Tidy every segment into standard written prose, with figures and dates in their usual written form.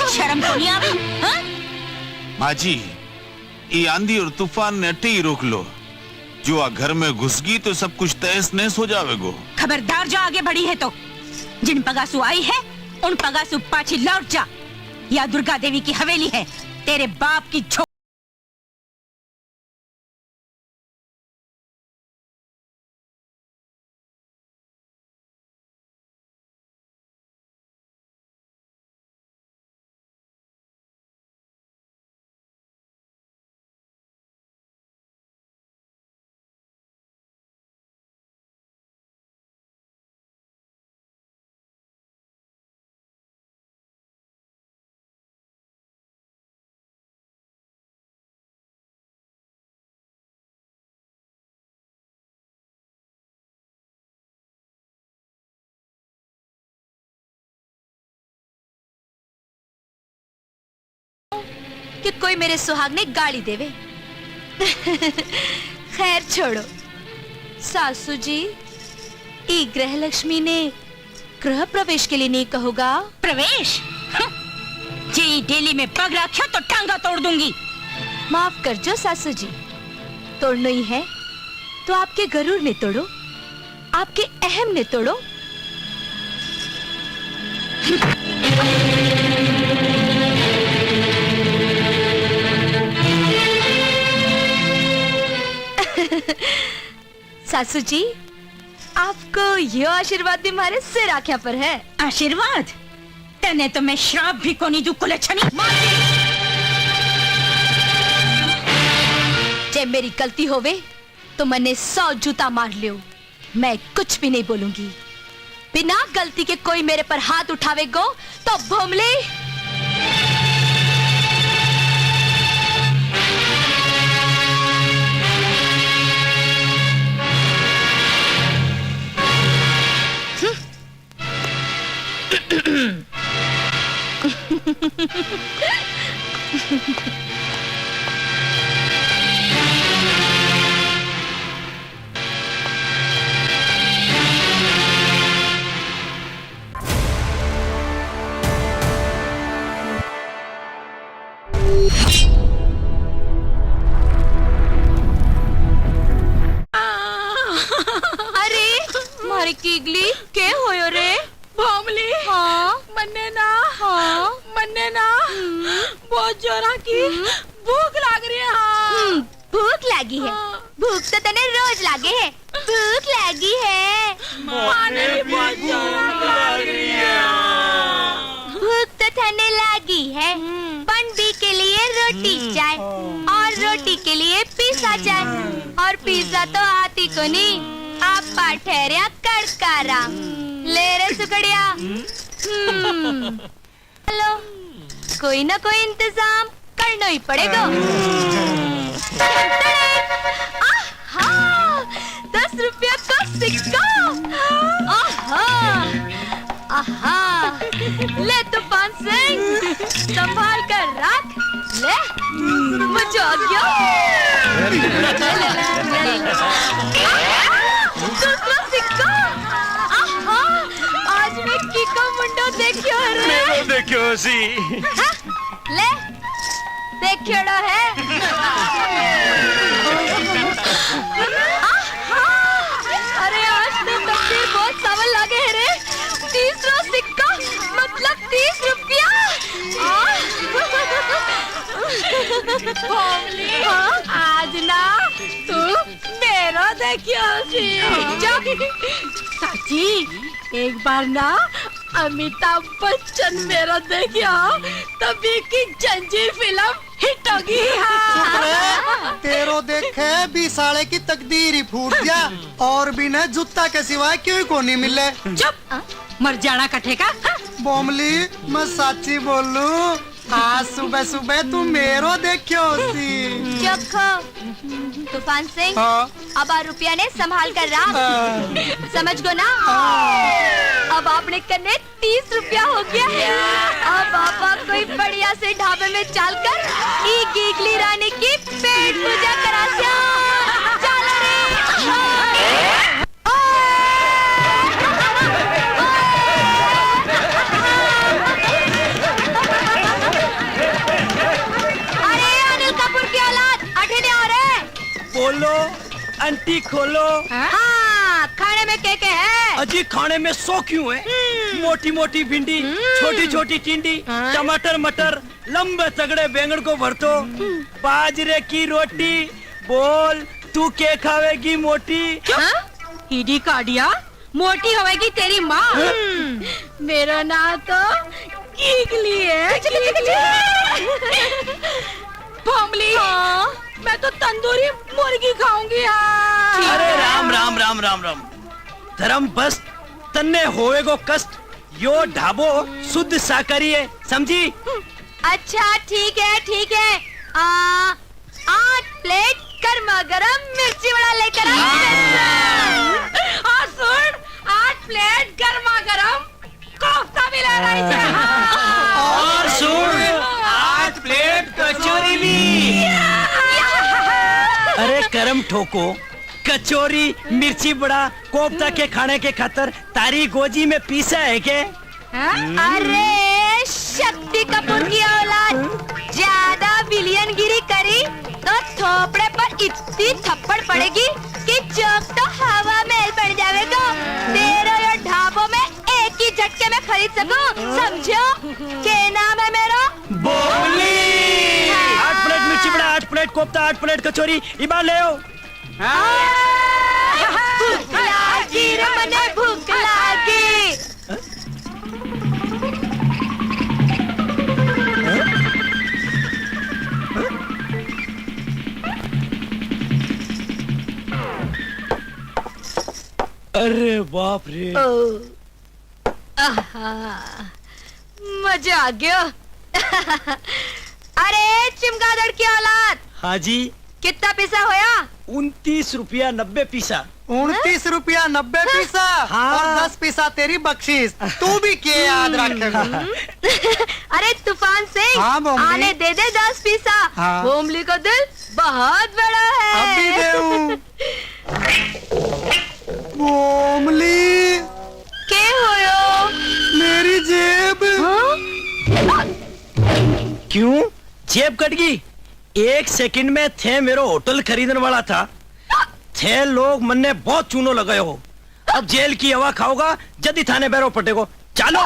शर्म को नहीं आवे? माँ जी, ये आंधी और तूफान ने अट्टे ही रोक लो। जो आ घर में घुस गई तो सब कुछ तहस नहस हो जावेगो। खबरदार जो आगे बढ़ी है तो जिन पगासु आई है उन पगासु पाछी लौट जा। या दुर्गा देवी की हवेली है, तेरे बाप की झोपड़ी। कि कोई मेरे सुहाग ने गाली देवे। खैर छोड़ो सासू जी, ई ग्रह लक्ष्मी ने गृह प्रवेश के लिए नहीं कहोगा? प्रवेश? जी डेली में पग रखो तो टांगा तोड़ दूंगी। माफ कर जो सासू जी, तोड़ना ही है तो आपके गरूर ने तोड़ो, आपके अहम ने तोड़ो। सासू जी, आपको यो आशीर्वाद भी हमारे सिर आख्या पर है। आशीर्वाद? तने तो मैं श्राप भी को नहीं दू कुलच्छनी। जब मेरी गलती होवे तो मैंने 100 जूता मार लियो, मैं कुछ भी नहीं बोलूंगी। बिना गलती के कोई मेरे पर हाथ उठावेगो तो भोमले। अरे कीगली के होयो रे? भोमली। हाँ मन्ने ना। हाँ मन्ने ना बहुत जोरा की भूख लाग रही है। हाँ। भूख लगी है? भूख तो तने रोज लागे है। भूख लगी है? माने भी बहुत जोरा लाग रही है। भूख तो तने लगी है। पंडी के लिए रोटी चाय और रोटी के लिए पिज्जा चाय और पिज्जा तो आती को नहीं, आप ठहरिया कड़कारा। ले रे सुकड़िया। हेलो, कोई ना कोई इंतजाम करना ही पड़ेगा। आहा, 10 रुपया का सिक्का। आहा, आहा, ले तूफान सिंह, संभाल कर रख। ले, मजा आ गया। दूसरा सिक्का। आहा, आज मैं की का मुंडा देखियो रे। मैं देखियो सी। ले, देखियो है। अरे आज तो तकदीर बहुत सावन लागे है रे। तीसरा सिक्का मतलब 30 रुपया। आज ना तू मेरा देखियो सी। चाची एक बार ना अमिताभ बच्चन मेरा देखियो, तभी की जंजीर फिल्म हिट होगी। हाँ। तेरो देखे भी साले की तकदीर ही फूट गया और भी न जूता के सिवाय क्यों को नहीं मिले। चुप, मर जाना कटेगा। बोमली, मैं सच्ची बोलू, आज सुबह सुबह तू मेरो देखियो सी। चुप खो। तूफान सिंह, हाँ। अब आ रुपया ने संभाल कर रहा, समझ गो ना। अब आपने कन्ने 30 रुपया हो गया है। अब आप कोई बढ़िया से ढाबे में चलकर ई गीगली रानी की पेट पूजा करा चलो रे। आंटी खोलो। हाँ, खाने में क्या है? अजी खाने में 100 क्यों है? मोटी मोटी भिंडी, छोटी छोटी टिंडी, टमाटर मटर, लंबे तगड़े बैंगन को भरतो, बाजरे की रोटी। बोल तू क्या खावेगी मोटी? ईडी काडिया मोटी होएगी तेरी माँ। मेरा नाम तो कीगली है, भोमली। मैं तो तंदूरी मुर्गी खाऊंगी। हाँ। अरे राम राम राम राम राम। धर्म बस तन्ने होएगो कष्ट। यो ढाबो शुद्ध शाकाहारी है, समझी? अच्छा ठीक है ठीक है। 8 प्लेट गर्मा गरम मिर्ची वड़ा लेकर और सुन, 8 प्लेट गर्मा गरम कोफ्ता भी ले रही है। और सुन, 8 प्लेट कचौरी भी। अरे करम ठोको, कचौरी मिर्ची बड़ा कोफ्ता के खाने के खातर तारी गोजी में पीसा है के? अरे शक्ति कपूर की औलाद, ज्यादा विलियनगिरी करी तो थोपड़े पर इतनी थप्पड़ पड़ेगी कि चौक तो हवा महल बन जाएगा। तेरे ये ढाबों में एक ही झटके में खरीद सकूं, समझो? क्या नाम है मेरा? बोली। 8 प्लेट मिर्ची बड़ा, 8 प्लेट कोफ्ता, 8 प्लेट कचौरी, इबा ले आओ। भूख लागी रे मने, भूख लागी। अरे बाप रे। मजा आ गया। अरे चिमगादड़ की औलाद, हाँ जी। कितना पैसा होया? 29 रुपया 90 पैसा। 29 रुपया 90 पैसा। हाँ। और 10 पैसा तेरी बख्शीश। तू भी क्या याद रखेगा? अरे तूफान सिंह, हाँ, बोमली। आने दे 10 पैसा। हाँ। बोमली का दिल बहुत बड़ा है। अभी देऊं। बोमली, क्या होयो? मेरी जेब। क्यों जेब कट गई? 1 सेकंड में थे मेरो होटल खरीदने वाला था। थे लोग मन ने बहुत चूनो लगाए हो। अब जेल की हवा खाओगा, जल्दी थाने बैरो पटेगो। चलो।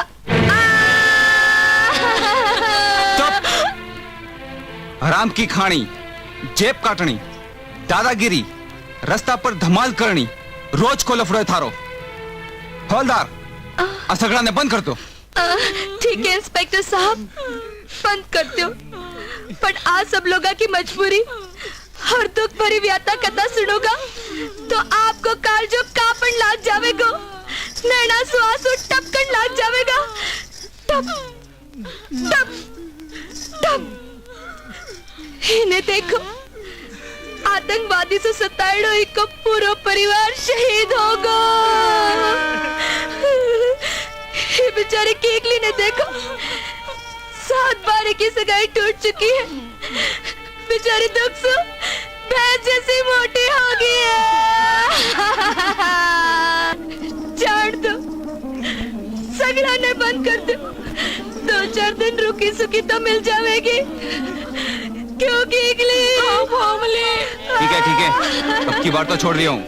हराम की खानी, जेब काटनी, दादागिरी, रास्ता पर धमाल करनी, रोज को लफड़ो थारो। हवलदार, असगड़ा ने बंद कर दो। ठीक है इंस्पेक्टर साहब, बंद कर दो। पर आज सब लोगों की मजबूरी और दुख भरी व्याता कथा सुनोगा तो आपको काल जो कापन लाग जावेगा, नैना सुआसु टपकन लाग जावेगा। टप टप टप। इन्हें देखो, आतंकवादी से सताड़ो एक पूरा परिवार शहीद होगा। ये बेचारे केकली ने देखो, 7 बार की सगाई टूट चुकी है। बेचारी दुख से भैंस जैसी मोटी हो गई है। जान दो, सगड़ा ने बंद कर दो। 2-4 दिन रुकी सुखी तो मिल जाएगी। क्यों केकली? ठीक है, अब की बार तो छोड़ दिया हूँ।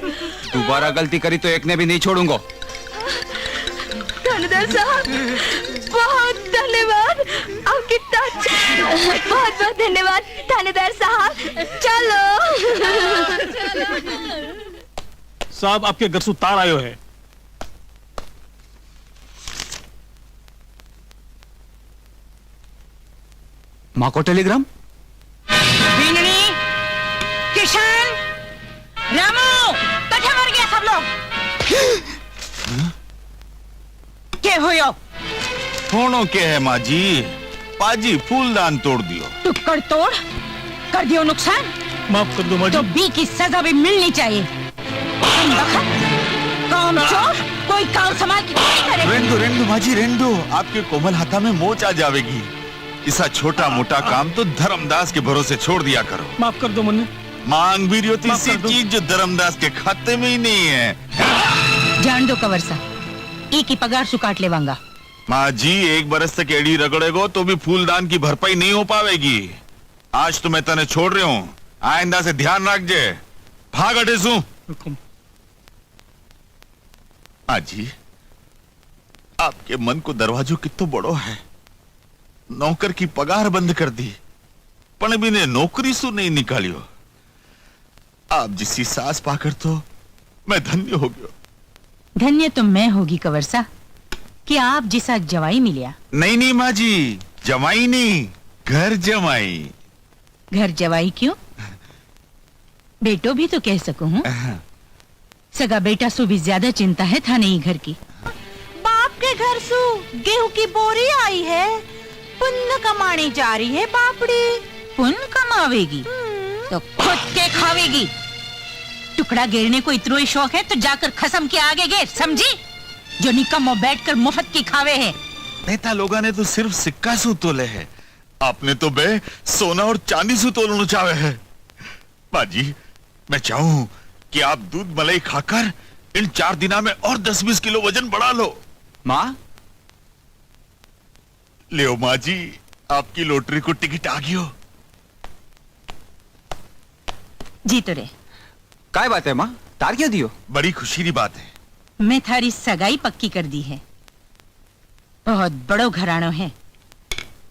दोबारा गलती करी तो एक ने भी नहीं छोड़ूंगा। थानेदार साहब, बहुत धन्यवाद। आपकी बहुत बहुत धन्यवाद थानेदार साहब। चलो साहब, आपके घर से तार आयो है। माँ को टेलीग्राम। बीननी, किशन, रामू, कठे मर गया सब लोग। क्या होयो? होनो के है माँ जी? पाजी फूलदान तोड़ दियो। टुक्कड़ तोड़ कर दियो नुकसान। माफ कर दो माँ जी। तो बी की सजा भी मिलनी चाहिए। काम चोर, कोई काम संभाल के नहीं करे। रेंडो माँ जी, रेंडो। आपके कोमल हाथा में मोच आ जाएगी। इसा छोटा मोटा काम तो धर्मदास के भरोसे छोड़ दिया करो। माफ कर दो मुन्ने। मांग भी रही होती माफ कर दो। चीज जो धर्मदास के खाते में ही नहीं है। जान दो कवरसा, ई की पगार सुकाट लेवांगा। माँ जी, 1 बरस तक एड़ी रगड़ेगो तो भी फूलदान की भरपाई नहीं हो पावेगी। आज तो मैं तने छोड़ रही हूँ, आइंदा से ध्यान रख जे। भाग हटे सू। आजी, आपके मन को दरवाजो कितो बड़ो है। नौकर की पगार बंद कर दी, पण भी ने नौकरी सु नहीं निकालियो। आप जिसी सास पाकर तो मैं धन्य हो गयो। धन्य तो मैं होगी कंवरसा कि आप जिसा जवाई मिलिया। नहीं नहीं माँ जी, जमाई नहीं, घर जमाई। घर जवाई क्यों? बेटो भी तो कह सकूं हूँ। सगा बेटा सु भी ज्यादा चिंता है था नहीं घर की। बाप के घर सु गेहूं की बोरी आई है, पुण्य कमाने जा रही है बापड़ी। पुण्य कमावेगी तो खुद के खावेगी। टुकड़ा गिरने को इतना ही शौक है तो जाकर खसम के आगे गिर, समझी? जो निकम्मो बैठकर मुफ्त की खावे है। नेता लोगा ने तो सिर्फ सिक्का सु तोले है, आपने तो बे सोना और चांदी सु तोलना चाहे है। बाजी, मैं चाहूं कि आप दूध मलाई खाकर इन 4 दिना में और 10-20 किलो वजन बढ़ा लो। माँ, लियो माँ जी, आपकी लॉटरी को टिकट आ गयो। जी तो रे, काय बात है माँ? तार क्या दियो? बड़ी खुशी की बात है। मैं थारी सगाई पक्की कर दी है। बहुत बड़ो घरानो है।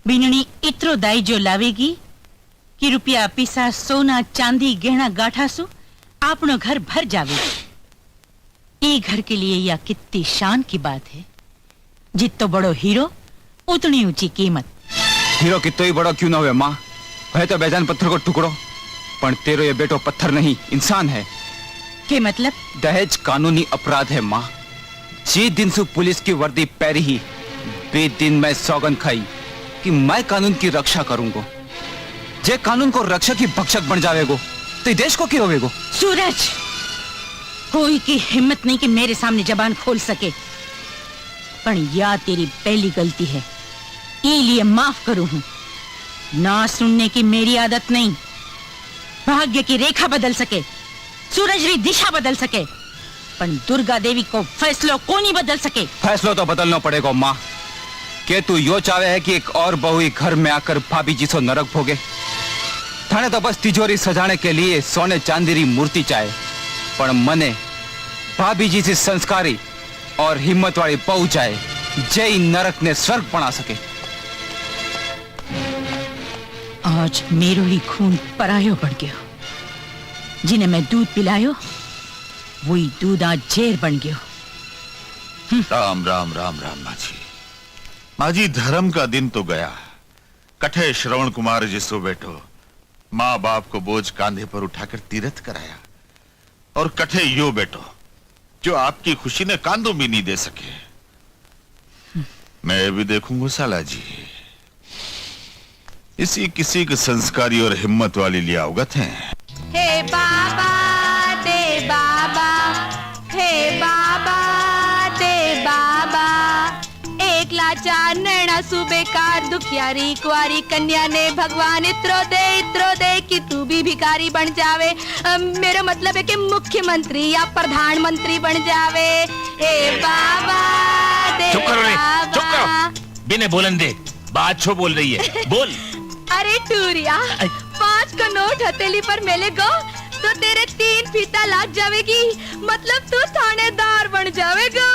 बीननी इतरो दाई जो लावेगी कि रुपया पीसा सोना चांदी गहना गाठा सु आपनो घर भर जावेगी। ये घर के लिए यह कितनी शान की बात है। जितो बड़ो हीरो उतनी ऊंची कीमत। हीरो कितो ही बड़ो क्यों ना हुए माँ, है तो बेजान पत्थर को टुकड़ो, पर तेरो ये बेटो पत्थर नहीं इंसान है। के मतलब? दहेज कानूनी अपराध है माँ। जे दिन से पुलिस की वर्दी पहरी ही बे दिन मैं सौगंध खाई कि मैं कानून की रक्षा करूंगा। जे कानून को रक्षा की भक्षक बन जावेगो तो देश को क्यों होवेगो? सूरज, कोई की हिम्मत नहीं कि मेरे सामने जबान खोल सके। पर यह तेरी पहली गलती है, ये लिए माफ करूं हूं। ना सुनने की मेरी आदत नहीं। भाग्य की रेखा बदल सके, सूरज री दिशा बदल सके, पर दुर्गा देवी को फैसलों को नहीं बदल सके। फैसलों तो बदलना पड़ेगा माँ। के तू यो चाहे है कि एक और बहू ही घर में आकर भाभी जी से नरक भोगे? थाने तो बस तिजोरी सजाने के लिए सोने चांदी री मूर्ति चाहे, पर मने भाभी जी से संस्कारी और हिम्मत वाली बहू चाहे, जय नरक ने स्वर्ग बना सके। आज मेरो ही खून परायो बन गयो। जिन्हें मैं दूध पिलायो वही दूध आज जेर बन गयो। राम राम राम राम माजी। माजी, धर्म का दिन तो गया। कठे श्रवण कुमार जिसो बैठो माँ बाप को बोझ कांधे पर उठाकर तीर्थ कराया, और कठे यो बैठो जो आपकी खुशी ने कांधों भी नहीं दे सके। मैं भी देखूंगा साला जी। इसी किसी के संस्कारी और हिम्मत वाली लिए अवगत हैं। हे बाबा दे बाबा, हे बाबा दे बाबा। एक लाचार नैना सुबेकार दुखियारी कुआरी कन्या ने भगवान इत्रो दे कि तू भी भिखारी बन जावे। मेरा मतलब है कि मुख्यमंत्री या प्रधानमंत्री बन जावे। हे बाबा दे चुप करो रे, बाबा। चुप करो। बिना बोलन दे, बात छो बोल रही है, बोल। अरे टूरिया, 5 का नोट हथेली पर मिलेगा तो तेरे 3 फीता लाग जावेगी। मतलब तू थानेदार बन जावेगा।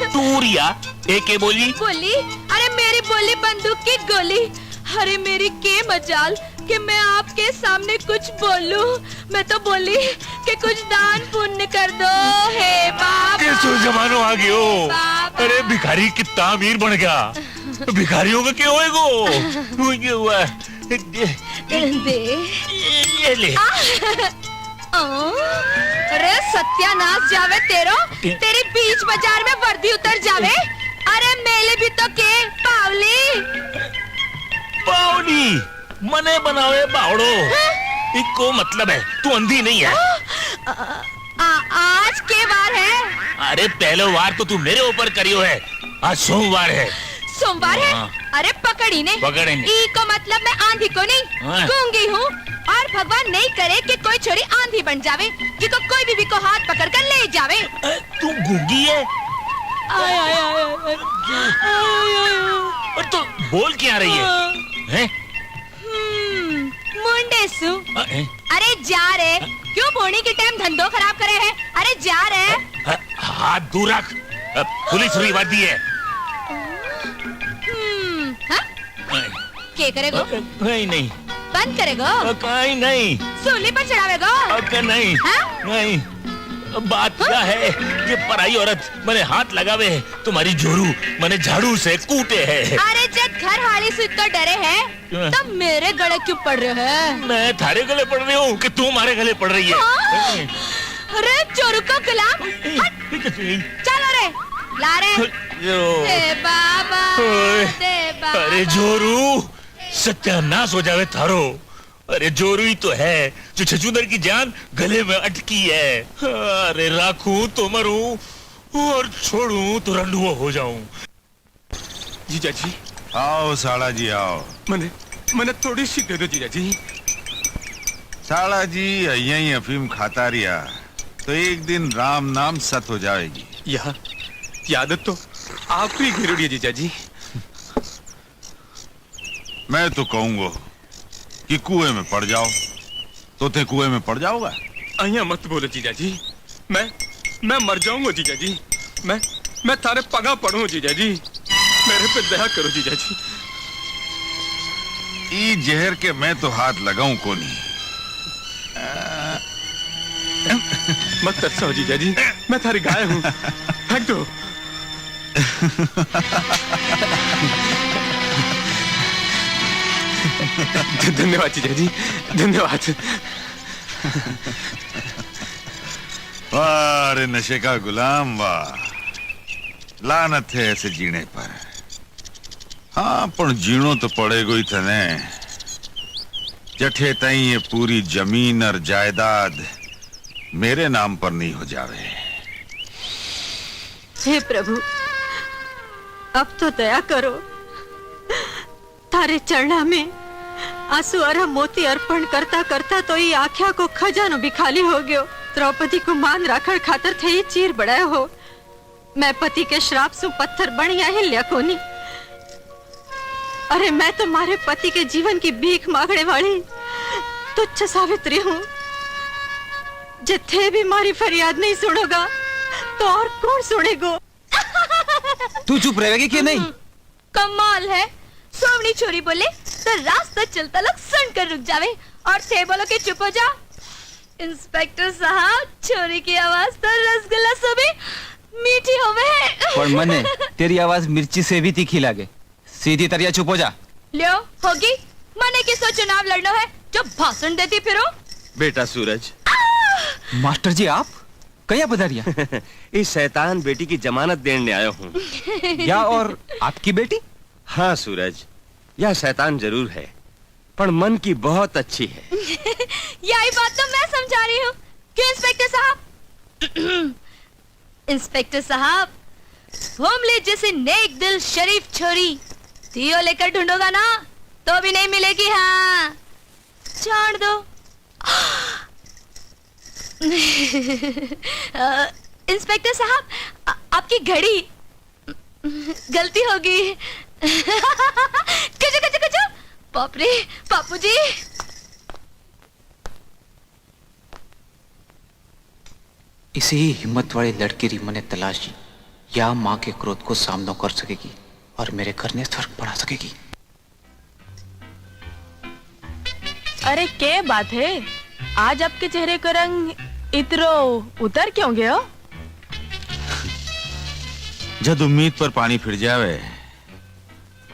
टूरिया एक बोली? बोली? अरे मेरी बोली बंदूक की गोली। अरे मेरी के मजाल कि मैं आपके सामने कुछ बोलूं। मैं तो बोली कि कुछ दान पुण्य कर दो। हे बाबा, कैसो जमानो आ गयो। बाबा। अरे भिखारी कितना अमीर बन गया। भिखारियों का क्या होएगो? ये हुआ दे। ये ले। अरे सत्यानाश जावे तेरो। तेरी बीच बाजार में वर्दी उतर जावे। अरे मेले भी तो के पावली। बावली मने बनावे बावड़ो। इको मतलब है तू अंधी नहीं है। आज के बार है? अरे पहलो वार तो तू मेरे ऊपर करियो है। आज सोमवार है। सोमवार है? हाँ। अरे पकड़ी ने। पकड़े ने। ई को मतलब मैं आंधी को नहीं, हाँ। गूंगी हूँ। और भगवान नहीं करे कि कोई छोरी आंधी बन जावे, कि को कोई भी को हाथ पकड़ कर ले जावे। तू गूंगी है? आय आय आय और तो बोल क्या रही है? हैं? ढूंढे सु। अरे जा रे, क्यों बोनी के टाइम धंधो खराब करे है? अरे जा रे। हाथ दूर रख, पुलिस रुईवादी है। हाँ? के करेगो? नहीं नहीं, बंद करेगो? कहीं नहीं, सूली पर चढ़ावेगो? नहीं हाँ? नहीं। बात क्या है, ये पराई औरत मैंने हाथ लगावे है, तुम्हारी जोरू मैंने झाड़ू से कूटे है। अरे जब घर वाली से इतना डरे है तब मेरे गले क्यों पड़ रहे हैं? मैं थारे गले पड़ रही हूँ कि तू हमारे गले पड़ रही है? हाँ? अरे चोरू का गुलाम, चलो रे, ला रे। दे बाबा, दे बाबा। अरे जोरू, सत्यानाश हो जावे थारो। अरे जोरू ही तो है जो छछूंदर की जान गले में अटकी है। अरे राखूं तो मरूं और छोड़ूं तो रंडुआ हो जाऊं। जीजा जी, आओ साला जी आओ। मैंने थोड़ी सी दे दो जीजा जी। साला जी यही अफीम खाता रिया तो एक दिन राम नाम सत हो जाएगी। यह आदत तो आप ही गिरोड़ी है जीजा जी। मैं तो कहूंगा कि कुएं में पड़ जाओ, तो ते कुएं में पड़ जाओगा। अहिया मत बोलो जीजा जी, मैं मर जाऊंगा जीजा जी। मैं थारे पगा पड़ूं जीजा जी, मेरे पे दया करो जीजा जी। ई जहर के मैं तो हाथ लगाऊं को नहीं। मत तरसाओ जीजा जी, मैं थारी गाय हूँ, फेंक दो। धन्यवाद जीजा जी, धन्यवाद। वाह रे नशे का गुलाम वाह, लानत है ऐसे जीने पर। हाँ पण जीणो तो पड़ेगो ही थने। जठे तई ये पूरी जमीन और जायदाद मेरे नाम पर नहीं हो जावे। हे प्रभु, अब तो दया करो। थारे चरणा में आंसू और मोती अर्पण करता करता तो ये आख्या को खजानो भी खाली हो गयो। द्रौपदी को मान राखण खातर थे ही चीर बढ़ाया हो। मैं पति के श्राप सु पत्थर बनिया हिल्या कोनी। अरे मैं तो मारे पति के जीवन की भीख मांगने वाली तुच्छ सावित्री हूँ। जिथे भी मारी फरियाद नहीं सुनोगा तो और कौन सुनेगो? तू चुप रहेगी कि नहीं? कमाल है, सोवनी छोरी बोले तो रास्ता चलता लोग सुन कर रुक जावे और थे बोलो के चुप हो जाओ। इंस्पेक्टर साहब, छोरी की आवाज तो रसगुल्ला से भी मीठी होवे। पर मने तेरी आवाज मिर्ची से भी तीखी लागे। सीधी तरिया चुप हो जा। लियो होगी, मने किसो चुनाव लड़ना है जो भाषण देती फिरो। बेटा सूरज। मास्टर जी आप कया पधारिया? इस शैतान बेटी की जमानत देने आया हूँ। या और आपकी बेटी? हाँ सूरज, यह शैतान जरूर है पर मन की बहुत अच्छी है। यही बात तो मैं समझा रही हूँ। क्यों इंस्पेक्टर साहब? इंस्पेक्टर साहब, भोमले जैसे नेक दिल शरीफ छोरी दियो लेकर ढूंढोगा ना तो भी नहीं मिलेगी। हाँ छोड़ दो। इंस्पेक्टर साहब, आपकी घड़ी गलती होगी। कचो कचो कचो, बाप रे बापू जी। इसे ही हिम्मत वाली लड़की री मने तलाशी, या माँ के क्रोध को सामना कर सकेगी और मेरे घर में फर्क पड़ा सकेगी। अरे क्या बात है, आज आपके चेहरे का रंग इतरो उतर क्यों गया? जब उम्मीद पर पानी फिर जावे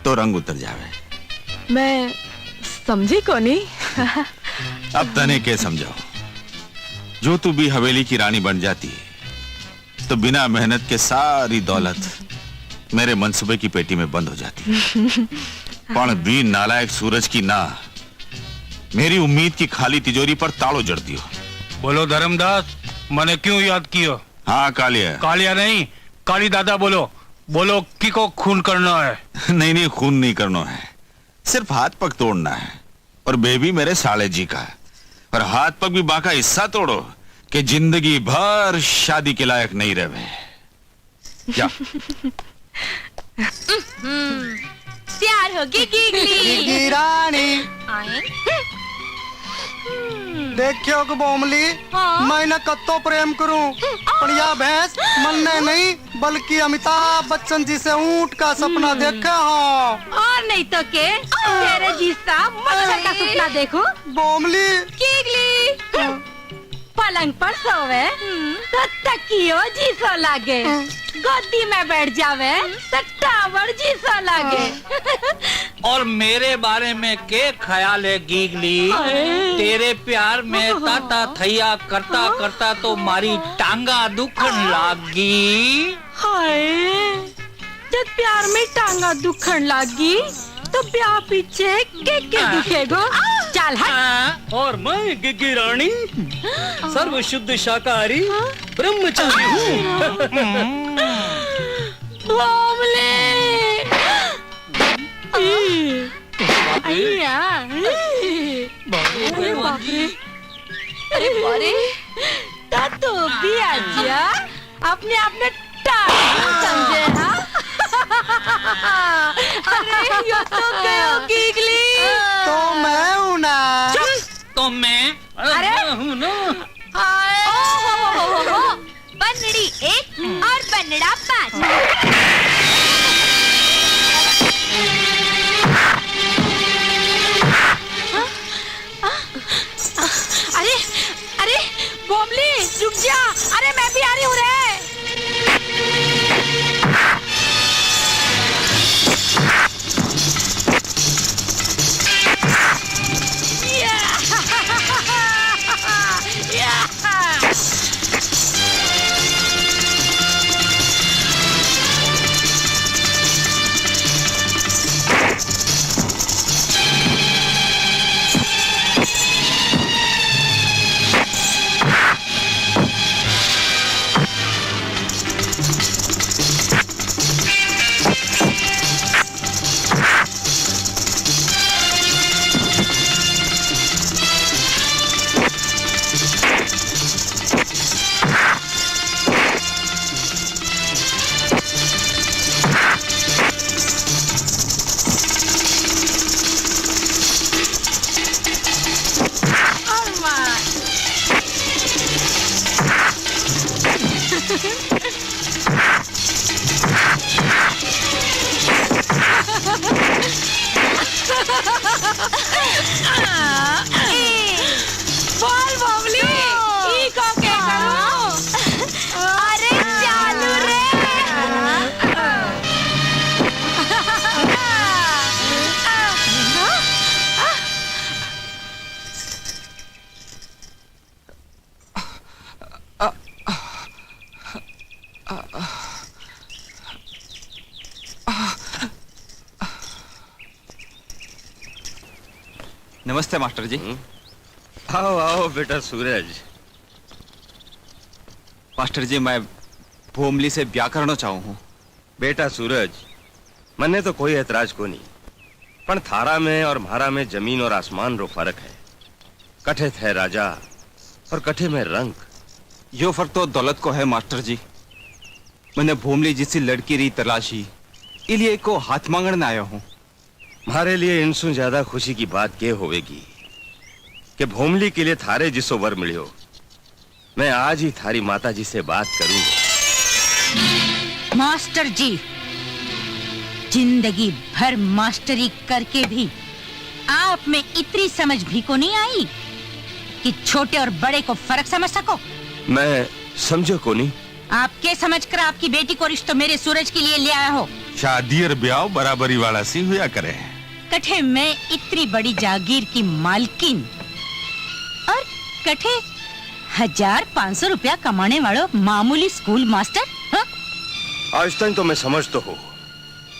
तो रंग उतर जावे। मैं समझी को नहीं। अब तने के समझाओ, जो तू भी हवेली की रानी बन जाती तो बिना मेहनत के सारी दौलत मेरे मंसूबे की पेटी में बंद हो जाती। पण भी नालायक सूरज की ना, मेरी उम्मीद की खाली तिजोरी पर ताड़ो जड़ दियो। बोलो धर्मदास, मैंने क्यों याद किया? हाँ कालिया। कालिया नहीं, काली दादा बोलो। बोलो की को खून करना है? नहीं नहीं, खून नहीं करना है, सिर्फ हाथ पग तोड़ना है। और बेबी मेरे साले जी का। और हाथ पग भी बाका हिस्सा तोड़ो कि जिंदगी भर शादी के लायक नहीं रहे। क्या तैयार होगी गिगली रानी। आए। देखियो कि बोमली मैं न कत्तो प्रेम करूं पर यह भैंस मनने नहीं बल्कि अमिताभ बच्चन जी से ऊंट का सपना देखा हो। और नहीं तो के तेरे जैसा मच्छर का सपना देखो। बोमली कीगली पलंग पर सोवे तो तकियो जीसो लागे, गोदी में बैठ जावे तो टावर जीसो लागे। और मेरे बारे में के ख्याल है गीगली? तेरे प्यार में ताता थैया करता करता तो मारी टांगा दुखन लागी। हाय जब प्यार में टांगा दुखन लागी तो ब्याह पीछे के दुखेगो। चल हट। और मैं गिग्गी रानी सर्व शुद्ध शाकाहारी ब्रह्मचारी हूँ। अरे बारे तो भी आजिया अपने अपने समझे। अरे यो तो गयो गिगली। तो मैं हूँ ना। तो मैं अरे हूँ ना। बनड़ी 1 और बनड़ा 5। अरे अरे बोमली रुक जा। अरे मैं भी आ रही हूँ रे। बोल बोमली ई को के करूं? अरे चालू रे। नमस्ते मास्टर जी। आओ आओ बेटा सूरज। मास्टर जी मैं भोमली से ब्याह करना चाहूँ हूँ। बेटा सूरज मन्ने तो कोई एतराज को नहीं पण थारा में और म्हारा में जमीन और आसमान रो फर्क है। कठे थे राजा और कठे में रंग। यो फर्क तो दौलत को है मास्टर जी। मैंने भोमली जैसी लड़की री तलाशी इसलिए को हाथ मांगने आया हूँ। हमारे लिए इनसु ज्यादा खुशी की बात ये होवेगी कि भोमली के लिए थारे जिसो वर मिलियो। मैं आज ही थारी माता जी से बात करूंगा। मास्टर जी जिंदगी भर मास्टरी करके भी आप में इतनी समझ भी को नहीं आई कि छोटे और बड़े को फर्क समझ सको। मैं समझो को नहीं। आपके समझकर आपकी बेटी को रिश्तो मेरे सूरज के लिए ले आया हो। शादी और ब्याह बराबरी वाला सी हुआ करे। कठे मैं इतनी बड़ी जागीर की मालकिन और कठे 1500 रुपया कमाने वालों मामूली स्कूल मास्टर। हा? आज तक तो मैं समझतो हूँ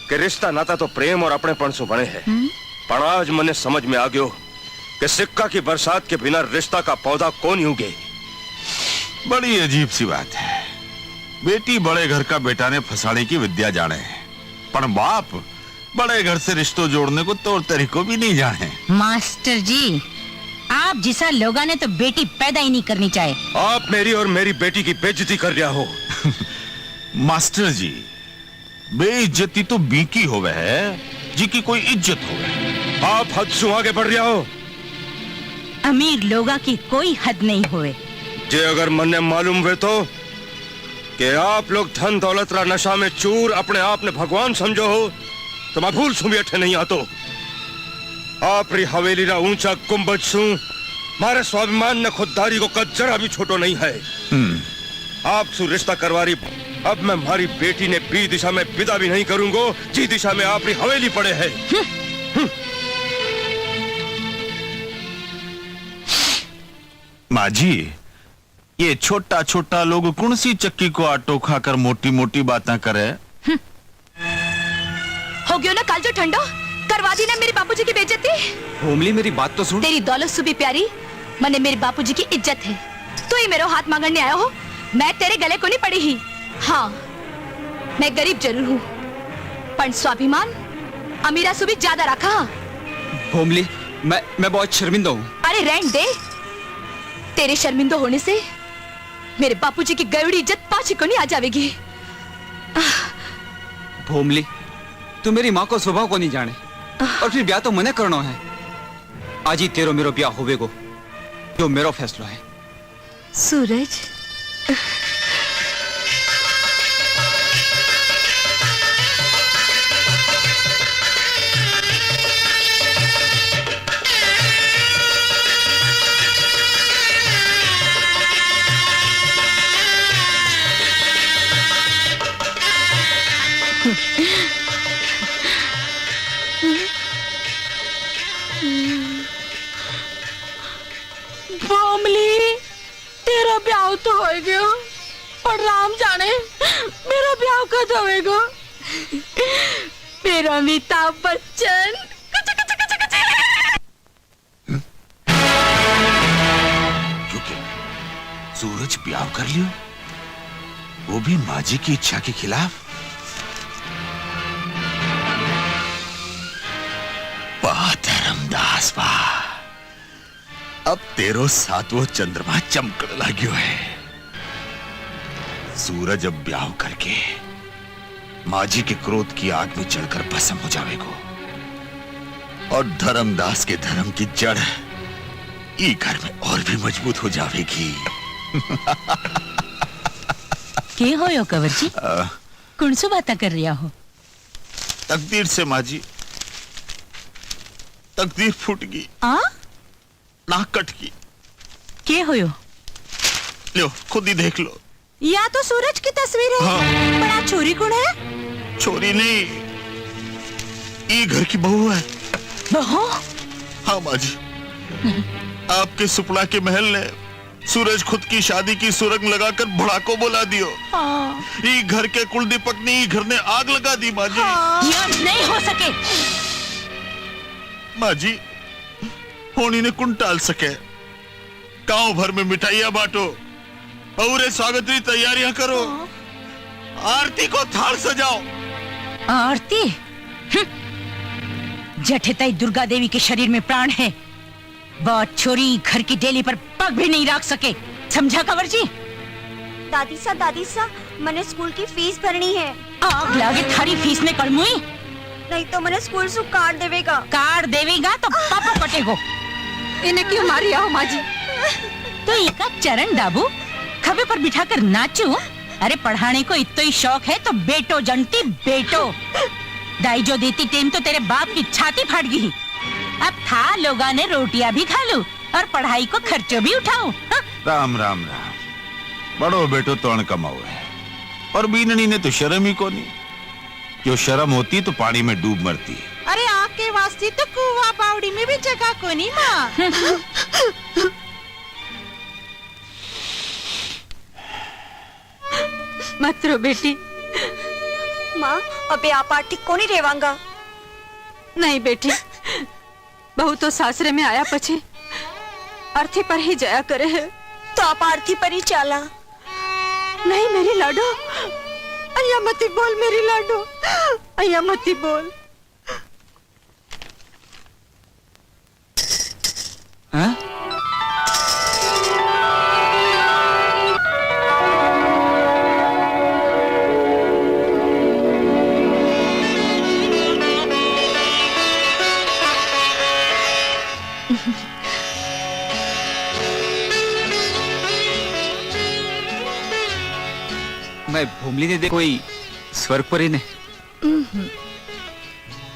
कि रिश्ता नाता तो प्रेम और अपनेपन से बने हैं। पर आज मने समझ में आ गयो कि सिक्का की बरसात के बिना रिश्ता का पौधा कौन उगे। बड़ी अजीब सी बात है। बेटी बड़े घर का बेटा ने फंसाने की विद्या जाने पर बाप बड़े घर से रिश्तों जोड़ने को तौर तरीकों भी नहीं जाने। मास्टर जी आप जिसा लोगा ने तो बेटी पैदा ही नहीं करनी चाहे। आप मेरी और मेरी बेटी की बेइज्जती कर रहा हो। मास्टर जी बेइज्जती तो बीकी होवे है जी की कोई इज्जत होवे। आप हद से आगे बढ़ रहा हो। अमीर लोगा की कोई हद नहीं हुए। जे अगर मन्ने मालूम हुए तो कि आप लोग धन दौलत रा नशा में चूर अपने आप ने भगवान समझो हो तो मैं भूल सुन बैठे नहीं आतो। आप री हवेली रा ऊंचा गुंबद सू मारे स्वाभिमान ने खुददारी को कद जरा भी छोटो नहीं है। आप सु रिश्ता करवारी अब मैं हमारी बेटी ने बी दिशा में विदा भी नहीं करूंगा जी दिशा में आप री हवेली पड़े है। माँ जी, ये छोटा छोटा लोग कौन सी चक्की को आटो खाकर मोटी मोटी बातें करे। हो गयो ना काल जो ठंडो करवा दी ना मेरे बापूजी की बेइज्जती। भोमली मेरी बात तो सुन। तेरी दौलत सुबह प्यारी मने मेरे बापूजी की इज्जत है। तू ही मेरे हाथ मांगने आया हो, मैं तेरे गले को नहीं पड़ी ही। हाँ मैं गरीब जरूर हूँ पर स्वाभिमान अमीरा सुबह ज्यादा रखा। भोमली मैं बहुत शर्मिंदा हूँ। अरे रहने दे, तेरे शर्मिंदा होने से मेरे बापूजी की गयौड़ी इज्जत पाछी को नहीं आ जाएगी। भोमली तू मेरी माँ को स्वभाव को नहीं जाने और फिर ब्याह तो मने करना है। आज ही तेरो मेरो ब्याह होवेगो जो मेरो फैसला है। सूरज भोमली तेरा ब्याह तो हो गयो पर राम जाने मेरा ब्याह कद होएगा। मेरा अमिताभ बच्चन क्योंकि सूरज ब्याह कर लियो, वो भी माँ जी की इच्छा के खिलाफ। वाह धर्मदास वाह, अब तेरो सातवो चंद्रमा चमकने लाग्यो है। सूरज अब ब्याह करके माँ जी के क्रोध की आग में जलकर भस्म हो जाएगो और धर्मदास के धर्म की जड़ ई घर में और भी मजबूत हो जाएगी। के हो यो कंवर जी? कौन सो बातें कर रिया हो? तकदीर से माँ जी, तकदीर फूट गई, नाक कट गई। के हो यो? लो खुद ही देख लो। या तो सूरज की तस्वीर है। हाँ। बड़ा चोरी कौन है? चोरी नहीं, ये घर की बहू है। बहू? हाँ माँ जी, आपके सुपड़ा के महल ने सूरज खुद की शादी की सुरंग लगाकर भड़ाको बोला दियो। हाँ। ये घर के कुल दीपक ने घर ने आग लगा दी माँ जी। हाँ। यह नहीं हो सके माँ जी, होनी ने कुन टाल सके। गांव भर में मिठाइयां बांटो और स्वागत की तैयारियां करो। आरती को थाल सजाओ। आरती? जठेताई दुर्गा देवी के शरीर में प्राण है। बहुत छोरी घर की डेली पर पग भी नहीं रख सके, समझा कंवर जी? दादी सा मैंने स्कूल की फीस भरनी है। आग लागे थारी फीस ने कड़मुई। नहीं तो मैंने स्कूल से कार्ड देवेगा। कार्ड देवेगा तो पापा कटेगो। इन्हें क्यों मारी आओ माँ जी? तो इनका चरण दाबू खबे पर बिठाकर नाचू। अरे पढ़ाने को इतना ही शौक है तो बेटो जनती बेटो। दाई जो देती टेम तो तेरे बाप की छाती फाट गई। अब था लोगा ने रोटियां भी खा लूं और पढ़ाई को खर्चो भी उठाऊं। राम राम राम, बड़ो बेटो तोण कमाओ है और बीननी ने तो शर्म ही को नहीं। जो शर्म होती तो पानी में डूब मरती। अरे आपके वास्ते तो कुआ बावड़ी में भी जगह को नहीं माँ। मत रो बेटी। माँ अबे आप आर्थिक को नहीं रेवांगा। नहीं बेटी, बहू तो सासरे में आया पछे अर्थी पर ही जया करे है। तो आप आरती पर ही चाला। नहीं मेरी लाडो, अया मती बोल मेरी लाडो, अया मती बोल। हाँ? मैं भूमली ने कोई स्वर्ग परी ने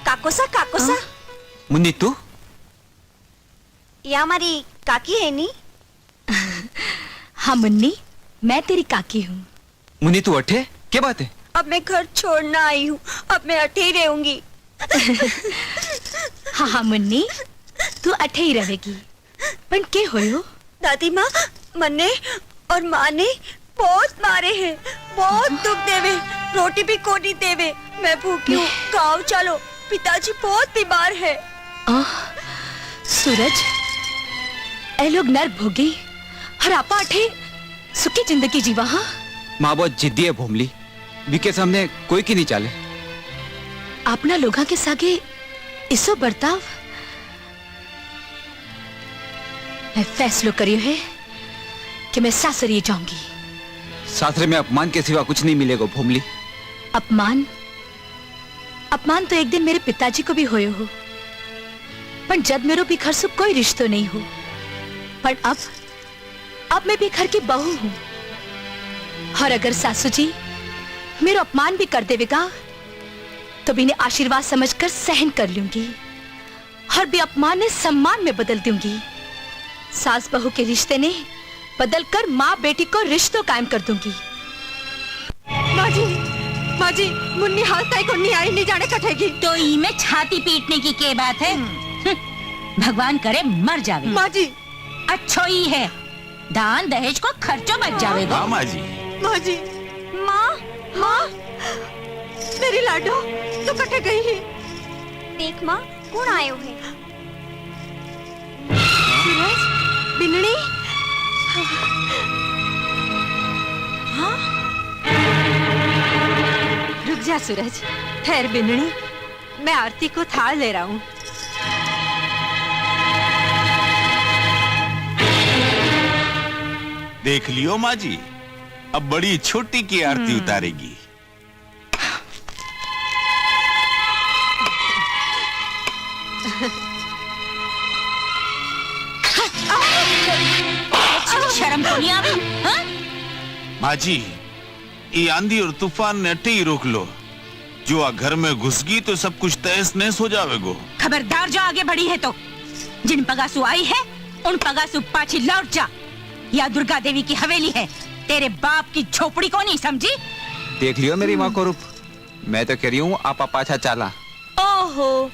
काकोसा मुन्नी तू ये हमारी काकी है नी। हाँ मुन्नी, मैं तेरी काकी हूँ। मुन्नी तू अठे क्या बात है? अब मैं घर छोड़ना आई हूँ, अब मैं अठे ही रहूंगी। हाँ हाँ मुन्नी, तू अठे ही रहेगी। पण के होयो? दादी माँ मन्ने और माँ ने बहुत मारे हैं, बहुत दुख देवे, रोटी भी कोनी देवे। मैं भूखी हूँ, गाँव चलो, पिताजी बहुत बीमार है। सूरज, ए लोग नर भोगी हर आपा अठे सुखी जिंदगी जीवा। हाँ माँ बहुत जिद्दी है भूमली, बीके सामने कोई की नहीं चाले। अपना लोगा के सागे इसो बर्ताव मैं फैसलो करियो है कि मैं सासरिए जाऊंगी। सासरे में अपमान के सिवा कुछ नहीं मिलेगा भूमली। अपमान? अपमान तो एक दिन मेरे पिताजी को भी होयो हो, पर जब मेरो भी घर से कोई रिश्तो नहीं हो। पर अब मैं भी घर की बहू हूँ, और अगर सासू जी मेरा अपमान भी कर देवेगा तो भी इन्हें आशीर्वाद समझकर सहन कर लूंगी, और भी अपमान ने सम्मान में बदल दूंगी। सास बहू के रिश्ते ने बदलकर माँ बेटी को रिश्तों कायम कर दूंगी। माँ जी, मुन्नी हाल तय को नहीं आई, नहीं जाने कटेगी। तो ई में छाती पीटने की क्या बात है? भगवान करे मर जावे। माँ जी, अच्छो ही है, दान दहेज को खर्चो बच जावेगा। हाँ माँ जी। माँ जी, माँ मेरी लाडो तो कटे गई ही। देख माँ कौन आयो है? सूरज, बिन्नी। हाँ? रुक जा सूरज, ठहर बिन्नी, मैं आरती को थाल ले रहा हूँ। देख लियो माँ जी, अब बड़ी छोटी की आरती उतारेगी। शर्म तो नहीं आवी? हाँ? माँ जी, ये आंधी और तूफान ने अटे ही रोक लो। जो आ घर में घुस गई तो सब कुछ तहस नहस हो जावेगो। खबरदार जो आगे बढ़ी है तो जिन पगासु आई है उन पगासु पाछी लौट जा। या दुर्गा देवी की हवेली है, तेरे बाप की झोपड़ी को नहीं समझी? देख लियो मेरी माँ को रूप, मैं तो कह रही हूँ आपा पाछा चाला। ओहो,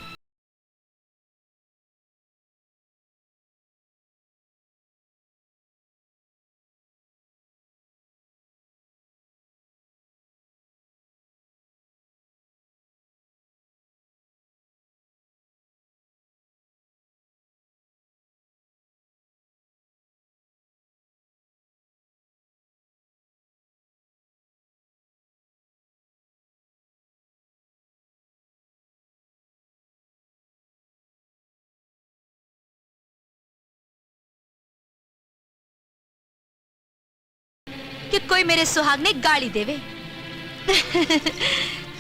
कि कोई मेरे सुहाग ने गाली देवे।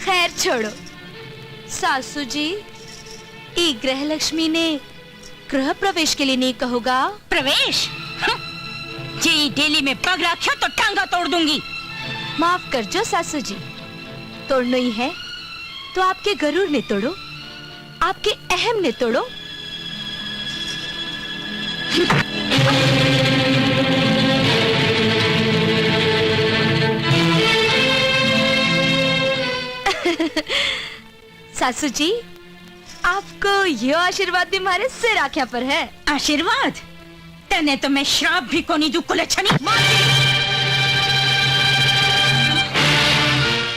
खैर छोड़ो सासू जी, ई ग्रह लक्ष्मी ने गृह प्रवेश के लिए नहीं कहोगा? प्रवेश? जी डेली में पग रखो तो टांगा तोड़ दूंगी। माफ कर जो सासू जी, तोड़ना ही है तो आपके गरुड़ ने तोड़ो, आपके अहम ने तोड़ो। सासू जी, आपको ये आशीर्वाद भी हमारे सिर आख्या पर है। आशीर्वाद? तने तो मैं श्राप भी को नहीं दू कुलच्छनी।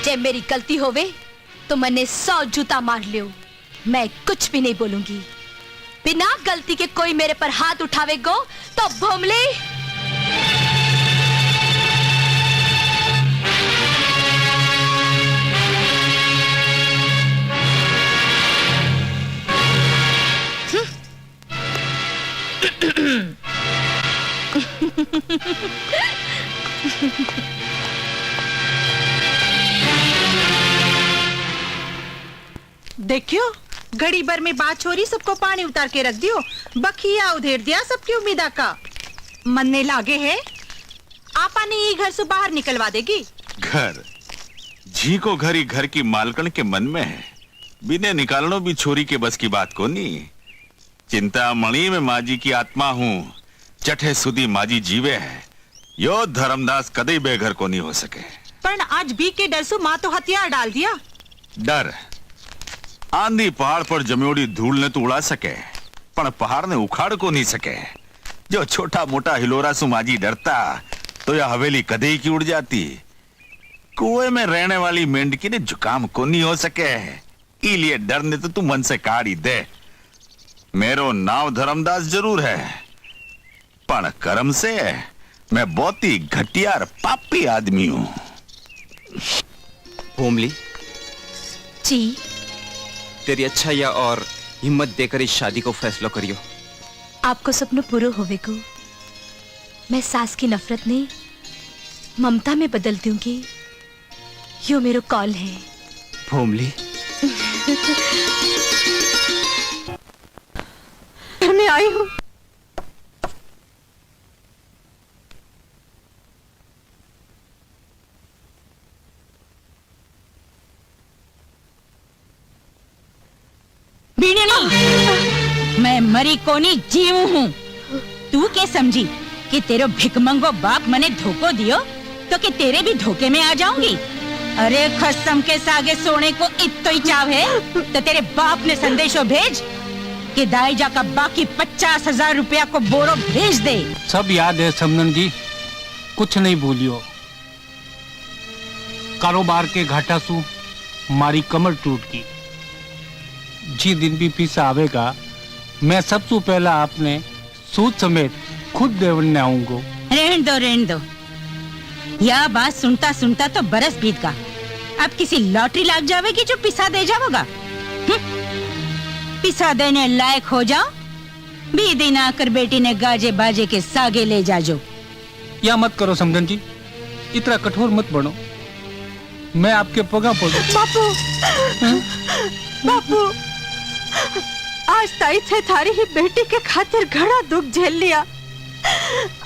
जब मेरी गलती होवे तो मैंने 100 जूता मार लियो, मैं कुछ भी नहीं बोलूंगी। बिना गलती के कोई मेरे पर हाथ उठावेगो तो भोमले। देखियो, घड़ी भर में बात छोरी सबको पानी उतार के रख दियो, बखिया उधेर दिया सबकी उम्मीदा का। मन ने लागे है आपा ने ये घर से बाहर निकलवा देगी। घर जी को घर ही घर की मालकन के मन में है, बिने निकालनो भी छोरी के बस की बात को नहीं। चिंता मणि में माजी की आत्मा हूँ, चठे सुधी माजी जीवे है, यो धर्मदास कदे बेघर को नहीं हो सके। पर आज भी के डर से माँ तो हथियार डाल दिया। डर आंधी पहाड़ पर जम्योड़ी धूल ने तो उड़ा सके, पण पहाड़ ने उखाड़ को नहीं सके। जो छोटा मोटा हिलोरा सु माजी डरता तो यह हवेली कदे ही की उड़ जाती। कुएं में रहने वाली मेंढकी ने जुकाम को नहीं हो सके, इलिए डर ने तो तू मन से काढ़ ही दे। मेरो नाव धर्मदास जरूर है, पण कर्म से मैं बहुत ही घटिया और पापी आदमी हूं। भोमली, जी तेरी अच्छाइया और हिम्मत देकर इस शादी को फैसला करियो। आपको सपनों पूरा होवे को मैं सास की नफरत ने ममता में बदल दूंगी, यो मेरो कॉल है। भोमली, मैं आई हूँ। मैं मरी कोनी जीव हूँ। तू क्या समझी कि तेरो भिकमंगो बाप मने धोखो दियो तो कि तेरे भी धोखे में आ जाऊंगी? अरे खसम के सागे सोने को इत्तो ही चाव है तो तेरे बाप ने संदेशो भेज कि दाईजा का बाकी 50,000 रुपया को बोरो भेज दे। सब याद है समनन जी, कुछ नहीं भूलियो। कारोबार के घाटा सु मारी कमर टूट की। जी दिन भी पीसा आवेगा, मैं सबसे पहला आपने सूद समेत खुद देवने आऊंगा। रहन दो। यह बात सुनता सुनता तो बरस बीत गा। अब किसी लॉटरी लाग जावेगी जो पिसा दे जाओगा। पिसा देने लायक हो जाओ, भी दिन आकर बेटी ने गाजे बाजे के सागे ले जाजो। या मत करो समझन जी, इतना कठोर मत बनो। मैं आपके पगा पड़ू। बापू, बापू, आज ताई थे थारी ही बेटी के खातिर घड़ा दुख झेल लिया।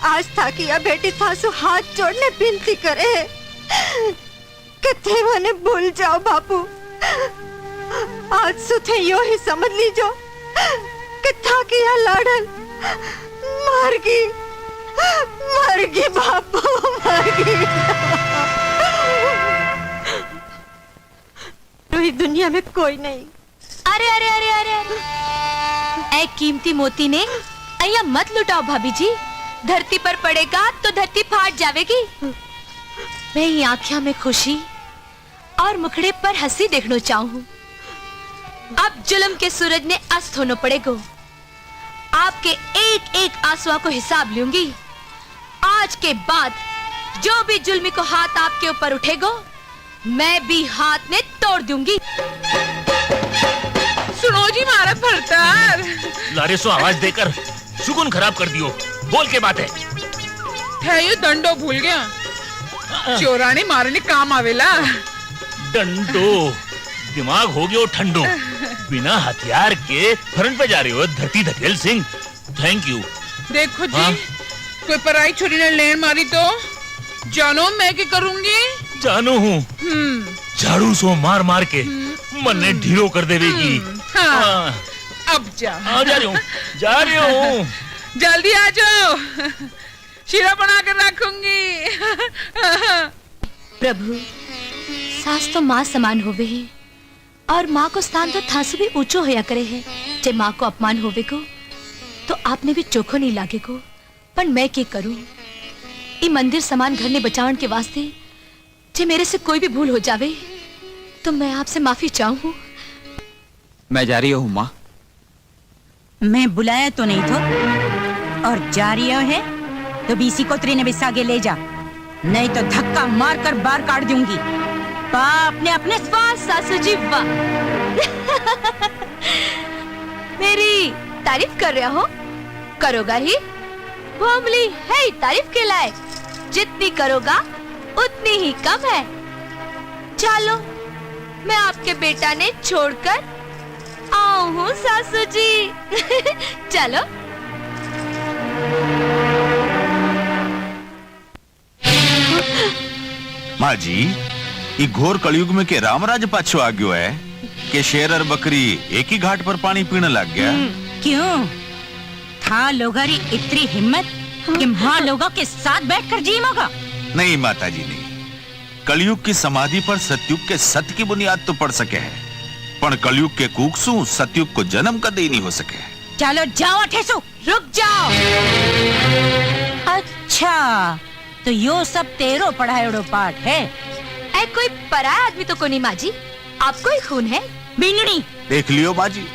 आज था कि यह बेटी थासु हाथ जोड़ने विनती करे कि थे मने भूल जाओ बापू। आज सुथे यो ही समझ लीजो कि था कि यह लाडल मर गई बापू, मर गई। तो इस दुनिया में कोई नहीं। अरे अरे अरे अरे ए कीमती मोती ने अया मत लुटाओ भाभी जी। धरती पर पड़ेगा तो धरती फाट जाएगी। मैं ये आँखियों में खुशी और मुखड़े पर हंसी देखना चाहूँ। अब जुल्म के सूरज ने अस्त होना पड़ेगा। आपके एक एक आंसुओं को हिसाब लूंगी। आज के बाद जो भी जुल्मी को हाथ आपके ऊपर उठेगा, मैं भी हाथ में तोड़ दूंगी। सुनो जी मारा भरतार। लारे सो आवाज देकर सुकून खराब कर दियो। बोल के बात है। ये दंडो भूल गया। चोराने मारने काम आवेला। डंडो दिमाग हो गयो ठंडो। बिना हथियार के फ्रंट पे जा रहे हो धरती धकेल सिंह। Thank you. देखो जी, कोई पराई छोरी ने लेन मारी तो जानो मैं क्या करूंगी? जानू हूँ। झाड़ू सो मार मार के मन ने ढीलो कर देवेगी। हाँ। अब जा जा रही हूँ। जल्दी आ जाओ, शीरा बना कर रखूंगी। प्रभु, सास तो माँ समान होवे है और माँ को स्थान तो थासु भी ऊंचो होया करे है। जे माँ को अपमान होवे को तो आपने भी चोखो नहीं लागे को। पर मैं क्या करूं? ई मंदिर समान घर ने बचावन के वास्ते जे मेरे से कोई भी भूल हो जावे तो मैं आपसे माफी चाहूँ। मैं जा रही हूँ माँ। मैं बुलाया तो नहीं तो, और जा रही है तो बीसी को त्रीने बिसागे ले जा, नहीं तो धक्का मार कर बाहर काट दूंगी। बाप ने अपने वाह सासू जी वाह। मेरी तारीफ कर रहा हो, करोगा ही। भोमली है तारीफ के लायक, जितनी करोगा उतनी ही कम है। चलो, मैं आपके बेटा ने छोड़कर आऊं हूँ सासू जी। चलो। माँ जी, ये घोर कलयुग में के रामराज पाछो आ गयो है कि शेर और बकरी एक ही घाट पर पानी पीने लग गया। क्यों था लोगारी इतनी हिम्मत कि माँ लोगों के साथ बैठकर जीमोगा? नहीं माता जी नहीं, कलयुग की समाधि पर सतयुग के सत्य की बुनियाद तो पड़ सके है, पर कलयुग के कुकसू सतयुग को जन्म कदे नहीं हो सके। चलो जाओ ठेसू, रुक जाओ। अच्छा, तो यो सब तेरो पढ़ायोड़ो पाठ है। ऐ कोई पराया आदमी तो कोनी माँ जी, आपको ही खून है। बिनड़ी देख लियो बाजी,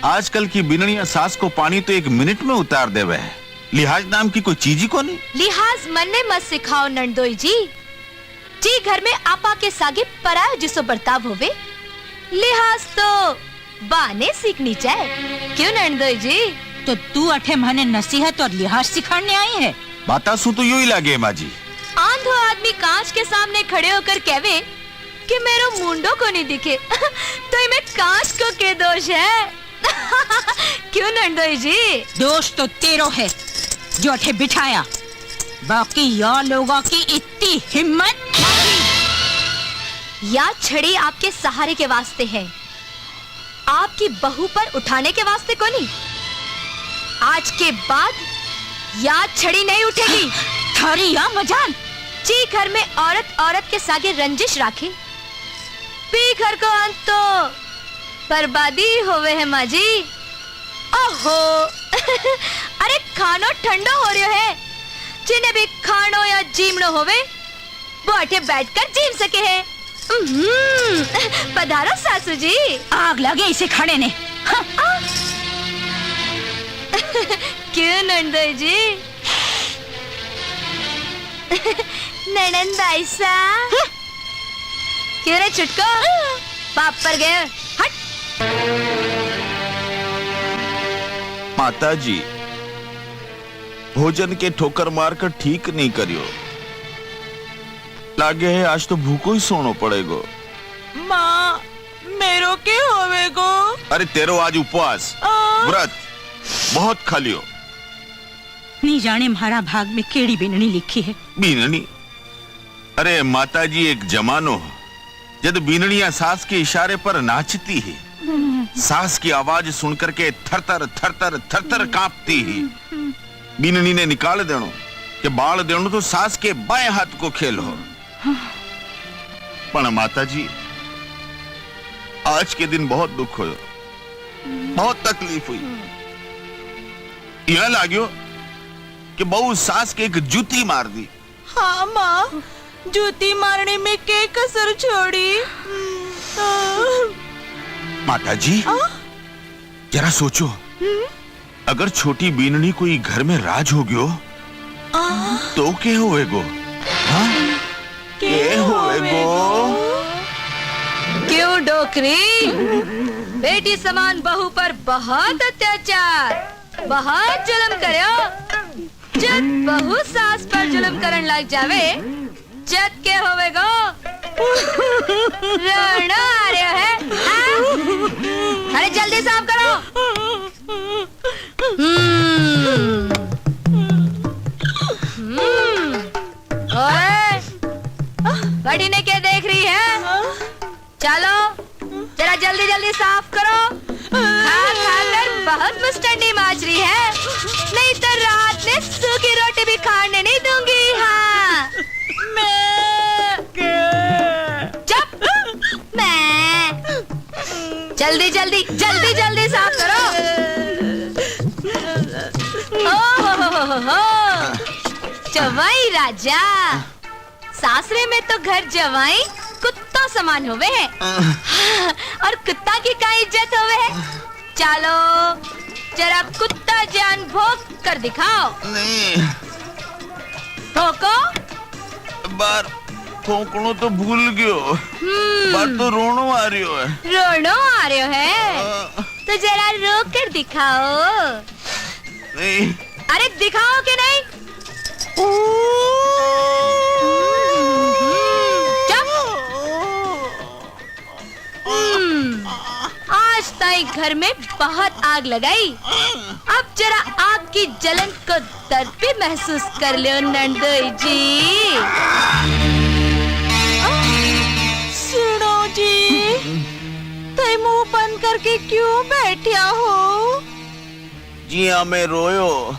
आजकल की बिनड़ियां सास को पानी तो 1 मिनट में उतार देवे है, लिहाज नाम की कोई चीज ही को नहीं। लिहाज मन में मत सिखाओ नंदोई जी। जी घर में आपा के सागे पराया जिसो बर्ताव होवे, लिहाज तो बाने सीखनी चाहिए। क्यों नंदोई जी? तो तू अठे मने नसीहत और लिहाज सिखाने आई है? बाता सु तो यू ही लागे माँ जी। आंधो आदमी कांच के सामने खड़े होकर कहवे कि मेरो मुंडो को नहीं दिखे तो इमें कांच को के दोष है? क्यों नंदोई जी? दोष तो तेरो है जो अठे बिठाया, बाकी या लोगों की इतनी हिम्मत। या छड़ी आपके सहारे के वास्ते है, आपकी बहू पर उठाने के वास्ते को नहीं। आज के बाद या छड़ी नहीं उठेगी। थारी या मजाल जी घर में औरत औरत के सागे रंजिश राखे, पी घर को अंत तो बर्बादी होवे है माँ जी। ओहो अरे खानो ठंडो हो रहा है, जिन्हें भी खानो या जीमनो होवे वो अठे बैठकर जीम सके है। पधारो सासू जी। आग लगे इसे खाने ने। क्यों नंदोई जी? ननंद ऐसा क्यों रे चुटको, पाप पर गए। हट। माता जी, भोजन के ठोकर मारकर ठीक नहीं करियो, लागे है आज तो भूखो ही सोनो पड़ेगो। माँ मेरो के होवेगो? अरे तेरो आज उपवास व्रत बहुत खा लियो। नहीं जाने म्हारा भाग में केड़ी बिननी लिखी है। बीननी? अरे माता जी, एक जमानो जब बीननियां सास के इशारे पर नाचती है, सास की आवाज सुनकर के थरथर थरथर थरथर कांपती है। बीननी ने निकाल देनो कि बाल देनो तो सास के बाएं हाथ को खेल हो। पर माता जी, आज के दिन बहुत दुख हुयो, बहुत तकलीफ हुई। यह लाग्यो कि बहु सास के एक जूती मार दी। हाँ माँ, जूती मारने में के कसर छोड़ी। माता जी, जरा सोचो, अगर छोटी बीननी कोई घर में राज हो गयो तो के होएगो? हाँ? के होएगो? क्यों डोकरी? बेटी समान बहू पर बहुत अत्याचार, बहुत जुल्म करो। जब बहू सास पर जुल्म करन लग जावे, जब के होवेगो? रोना आ रहा है? अरे जल्दी साफ करो। ओए, बड़ी ने क्या देख रही है? चलो जरा जल्दी जल्दी साफ करो। खा कर बहुत मुस्टंडी माच रही है, नहीं तो रात में सूखी रोटी भी खाने नहीं दूंगी। हाँ चुप। मैं जल्दी जल्दी जल्दी जल्दी साफ करो। ओहो जवाई राजा, सासरे में तो घर जवाई कुत्ता समान होवे है। और कुत्ता की क्या इज्जत होवे है? चलो जरा कुत्ता जान भोग कर दिखाओ। नहीं, भोको। बार फोकनो तो भूल गयो, बार तो रोनो आ रही है। रोनो आ रहे है तो जरा रो कर दिखाओ। नहीं। अरे दिखाओ कि नहीं? आज ताई घर में बहुत आग लगाई, अब जरा आग की जलन को दर्द भी महसूस कर लो नंदोई जी। क्यों बैठा हो? जिया मैं रोयो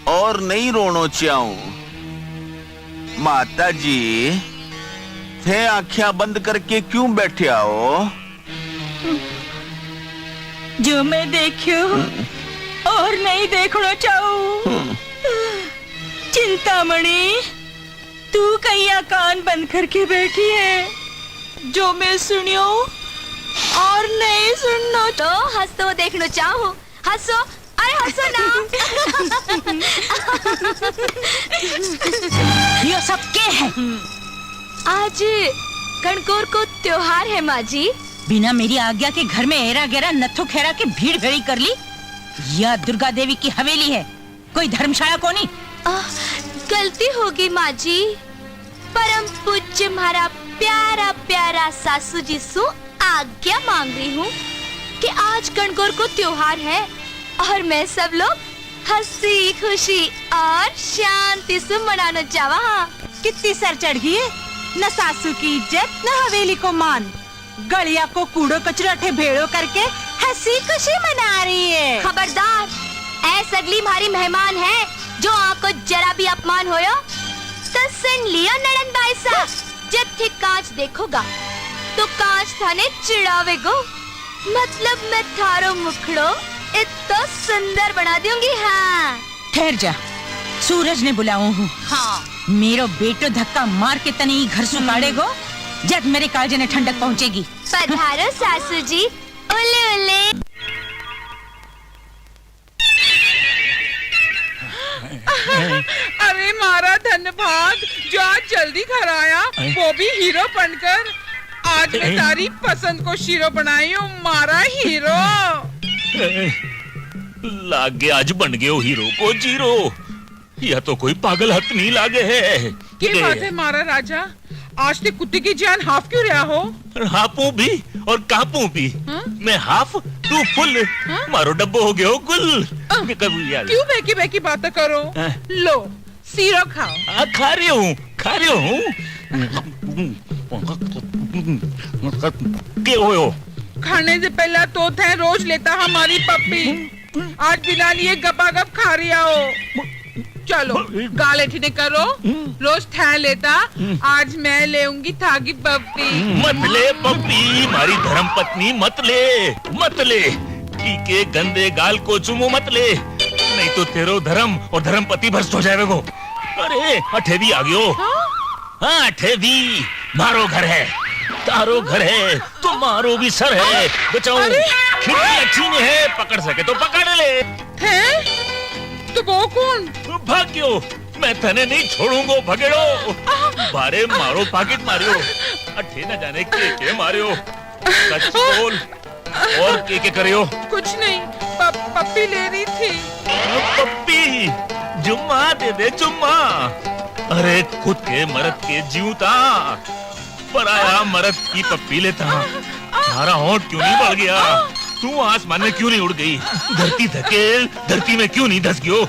और नहीं रोनो चाहूं। माता जी थे आँखें बंद करके क्यों बैठे हो? जो मैं देखियो और नहीं देखना चाहूं। चिंतामणि, तू कैया कान बंद करके बैठी है? जो मैं सुनियो और नहीं सुनना तो हंसो देखना चाहूं। हंसो, अरे हंसो ना। ये सब क्या है? आज कणकोर को त्योहार है माँ जी। बिना मेरी आज्ञा के घर में एरा गेरा नथु खेरा के भीड़ भीड़ी कर ली? यह दुर्गा देवी की हवेली है, कोई धर्मशाला को नहीं। गलती होगी माँ जी। परम पूज्य हमारा प्यारा प्यारा सासू जी सु आज्ञा मांग रही हूँ कि आज कणकोर को त्योहार है और मैं सब लोग हंसी खुशी और शांति से मनाना चाहा। कितनी सर चढ़ गई है? न सासू की इज्जत न हवेली को मान, गलिया को कूड़ो कचराठे भेड़ो करके हंसी खुशी मना रही है। खबरदार, ऐस अगली हमारी मेहमान है जो आपको जरा भी अपमान होयो तो सुन लियो नड़न भाई साहब। जब ठीक कांच देखोगा तो कांच थाने चिढ़ावेगो। मतलब मैं थारो मुखड़ो इतना सुंदर बना दूंगी। हाँ ठहर जा, सूरज ने बुलाओ हूँ। हाँ मेरो बेटो धक्का मार के तनी घर सुकाड़ेगो, जब मेरे कालजे ने ठंडक पहुँचेगी। पधारो सासू जी। ओले ओले। अरे मारा धन्यवाद जो आज जल्दी घर आया, वो भी हीरो बनकर। आज मैं तारी पसंद को शीरो बनाई हूँ, मारा हीरो। लागे आज बन गए हो हीरो को जीरो। यह तो कोई पागल हथ नहीं लागे है। क्या बात है मारा राजा, आज ते कुत्ते की जान हाफ क्यों रहा हो? हाफू भी और कापू भी। मैं हाफ तू फुल। मारो डब्बो हो गया हो गुल। क्यों बेकी बेकी बातें करो? लो सीरो खाओ। खा रही हूँ क्या हो? खाने से पहला तो थे रोज लेता हमारी पप्पी, आज बिना लिए गपागप खा रही हो। चलो गाले ठीने करो, रोज थे लेता, आज मैं लेऊंगी थागी पप्पी। मत ले पप्पी, मारी धर्म पत्नी मत ले। के गंदे गाल को चुमो मत ले, नहीं तो तेरो धर्म और धर्म पति भ्रष्ट हो जाएगा। अरे अठेवी आ गयो। हाँ अठेवी, मारो घर है, तारो घर है, तुम्हारो भी सर है। बचाओ, खिड़की अच्छी नहीं है, पकड़ सके तो पकड़ ले। है? तो वो कौन? भाग्यो, मैं तने नहीं छोड़ूंगा भगेड़ो। बारे मारो पाकिट मारियो, अठे न जाने के मारियो। सच बोल, और के करियो? कुछ नहीं, पप्पी ले रही थी। पप्पी? जुम्मा दे दे जुम्मा। अरे खुद के मर्द के जीवता, पराया मर्द की पप्पी लेता। हमारा होंठ क्यों नहीं बढ़ गया? तू आसमान में क्यों नहीं उड़ गई? धरती धकेल, धरती में क्यों नहीं धस गयो?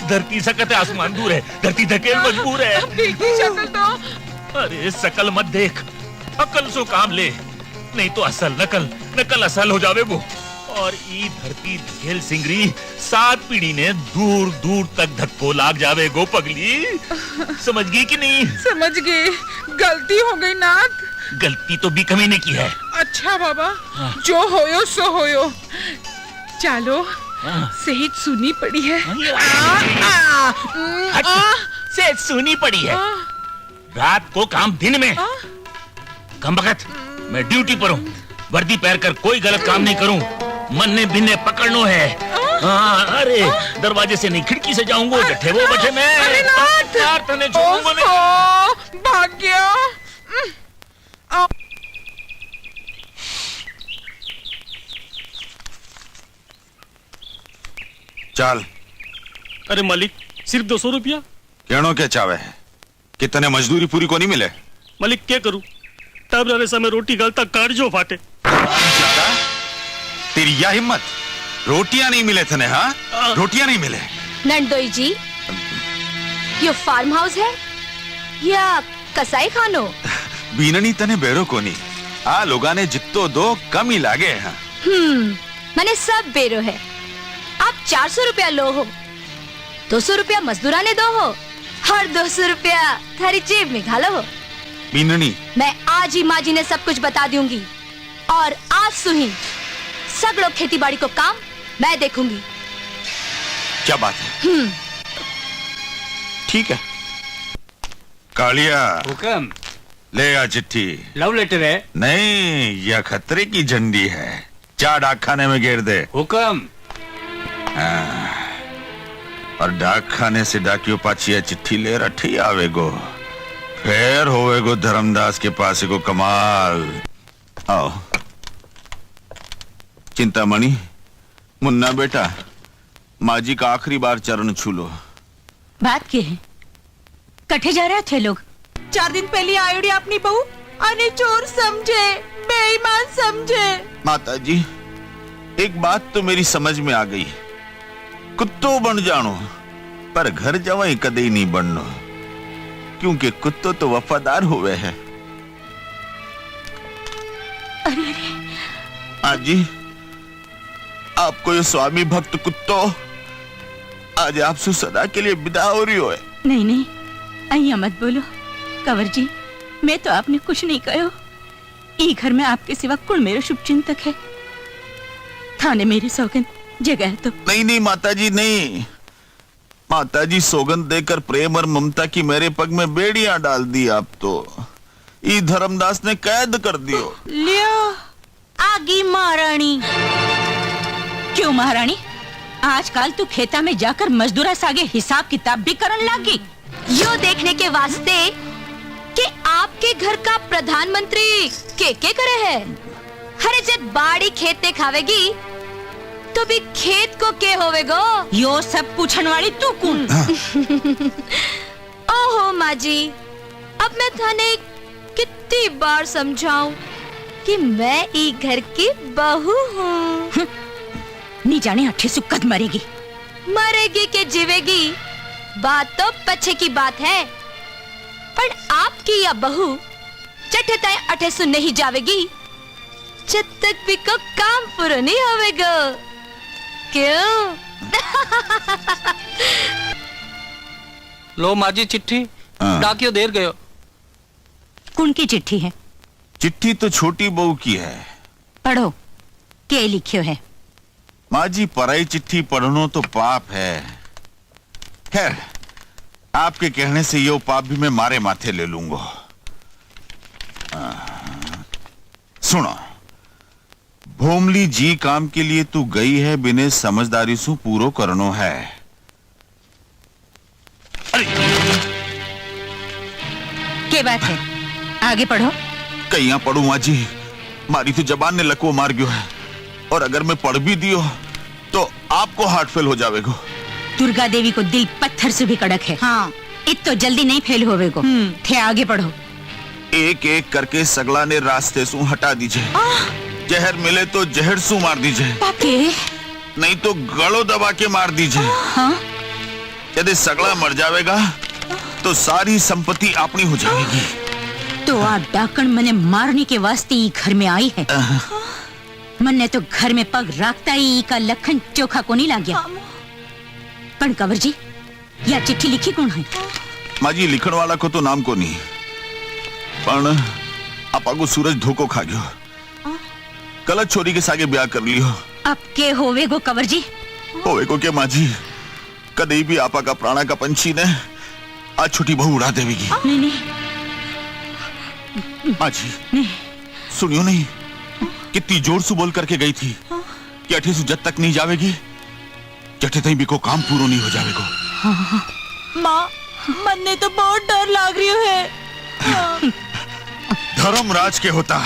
धरती सकत है, आसमान दूर है, धरती धकेल मजबूर है। शक्ल तो। अरे शकल मत देख, अकल सो काम ले, नहीं तो असल नकल असल हो जावे वो। और ई धरती धकेल सिंगरी 7 पीढ़ी ने दूर दूर तक धक्को लाग जावे गो पगली। समझ गई कि नहीं? समझ गई, गलती हो गई नाथ। गलती तो भी कमीने की है। अच्छा बाबा, जो होयो सो होयो। चलो, सेहत सुनी पड़ी है। सेहत सुनी पड़ी है। रात को काम दिन में। कम बखत, मैं ड्यूटी पर हूँ, वर्दी पहन कर कोई गलत काम नहीं करूँ। मन्ने बिन्ने पकड़नो है। अरे दरवाजे से नहीं, खिड़की से जाऊंगा। जठे वो बठे मैं तने छोड़ूंगा नहीं। भाग्य। चल। अरे मालिक, सिर्फ 200 रुपया। कहनो क्या चावे है? कितने मजदूरी पूरी को नहीं मिले? मालिक क्या करूं, तब रहने समय रोटी गलता काट जो फाटे। तेरी यह हिम्मत, रोटियां नहीं मिले थे? हाँ, रोटियां नहीं मिले। नंदोई जी, ये फार्म हाउस है या कसाई खानो? बीननी तने बेरो को नहीं, लोगा ने जित्तो दो कम ही लागे हैं। मैंने सब बेरो है। आप 400 रुपया लो हो, 200 रुपया मजदूरा ने दो हो, और 200 रुपया थारी जेब में घालो हो। बीननी, मैं आज ही माँ जी ने सब कुछ बता दूंगी, और आज सुही सगड़ो खेती बाड़ी को काम मैं देखूंगी। क्या बात है? ठीक है। कालिया, हुक्म। ले आ चिट्ठी। लव लेटर है? नहीं, यह खतरे की झंडी है। जा डाक खाने में घेर दे। हुक्म। और डाक खाने से डाकियो पाचिया चिट्ठी ले रठी आवेगो, फिर होवेगो धर्मदास के पास को कमाल। आओ। चिंतामणि, मुन्ना बेटा, माँ जी का आखिरी बार चरण छू लो। बात क्या है? कठे जा रहे थे लोग? 4 दिन पहले आयोडी अपनी बहू अने चोर समझे, बेईमान समझे। माता जी, एक बात तो मेरी समझ में आ गई। कुत्तो बन जानो, पर घर जवाई कदे नहीं बननो, क्योंकि कुत्तो तो वफादार हुए हैं। अरे अरे, हाँ जी, आपको ये स्वामी भक्त कुत्तो आज आपसे सदा के लिए विदा हो रही हो। नहीं नहीं, अहिया मत बोलो कंवर जी, मैं तो आपने कुछ नहीं कहो। ई घर में आपके सिवा कौन मेरा शुभ चिंतक है? थाने मेरी सौगंध जगह तो नहीं नहीं माता जी, नहीं। माता जी सौगंध देकर प्रेम और ममता की मेरे पग में बेड़ियां डाल दी। आप तो ई धर्मदास ने कैद कर दियो। लियो आगी महारानी। क्यों महारानी? आजकल तू खेता में जाकर मजदूरा सागे हिसाब किताब भी करन लागी। यो देखने के वास्ते कि आपके घर का प्रधानमंत्री के करे है। हरे जब बाड़ी खेत ते खावेगी तो भी खेत को के होवेगो? यो सब पूछन वाली तू कौन? ओहो माँ जी, अब मैं थाने कितनी बार समझाऊं कि मैं ई घर की बहू हूँ। नहीं जाने अठे सुकद मरेगी। मरेगी के जीवेगी बात तो पछे की बात है, पर आपकी यह बहू चटे तय अठे सुन नहीं जावेगी जब तक भी को काम पूरा नहीं होवेगा। क्यों? लो माजी चिट्ठी, डाकियो देर गयो। कौन की चिट्ठी है? चिट्ठी तो छोटी बहू की है। पढ़ो, क्या लिखियो है? माँ जी, पराई चिट्ठी पढ़नो तो पाप है। खैर, आपके कहने से यो पाप भी मैं मारे माथे ले लूंगा। सुनो, भोमली जी काम के लिए तू गई है, बिने समझदारी से पूरो करनो है। क्या बात है? आगे पढ़ो। कहीं पढ़ू माँ जी, मारी तो जबान ने लकवो मार गयो है, और अगर मैं पढ़ भी दियो तो आपको हार्ट फेल हो जावेगो। दुर्गा देवी को दिल पत्थर से भी कड़क है। हाँ, इत तो जल्दी नहीं फेल होवेगो। थे आगे पढ़ो। एक एक करके सगला ने रास्ते से हटा दीजिए। जहर मिले तो जहर सु मार दीजिए, नहीं तो गलों दबा के मार दीजिए। हाँ? यदि सगला मर जावेगा तो सारी संपत्ति अपनी हो जाएगी। तो आप डाकण मने मारने के वास्ते ही घर में आई है। मन्ने तो घर में पग रखता ही का लखन चोखा को नहीं लाग गया। पण कंवर जी, यह चिट्ठी लिखी कौन है? माँ जी, लिखण वाला को तो नाम को नहीं, पण आपा को सूरज धोखो खा गयो। गलत छोरी के सागे ब्याह कर लियो। अब के होवेगो कंवर जी? होवेगो के माँ जी, कदे भी आपा का प्राणा का पंछी ने आज छोटी बहू उड़ा देवेगी। नहीं नहीं माँ जी, नहीं, सुनियो नहीं, कितनी जोर से बोल करके गई थी कि अठे सु जब तक नहीं जावेगी जठे तई भी को काम पूरा नहीं हो जावेगो। माँ, मन्ने तो बहुत डर लाग रही है। धर्मराज के होता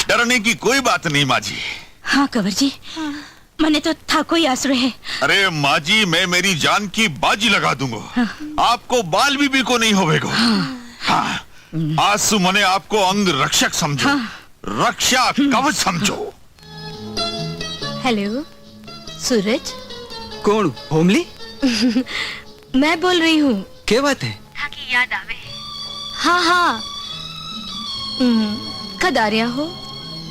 डरने की कोई बात नहीं माँ जी। हाँ कंवर जी, मने तो था कोई आश्रय है। अरे माँ जी, मैं मेरी जान की बाजी लगा दूंगा। आपको बाल भी को नहीं होवेगो। हाँ, आज सु मने आपको अंग रक्षक समझो। रक्षा कवच समझो। हेलो सूरज। कौन? भोमली? मैं बोल रही हूँ। क्या बात है? की याद आवे। हाँ हाँ, कद आ रहा हो?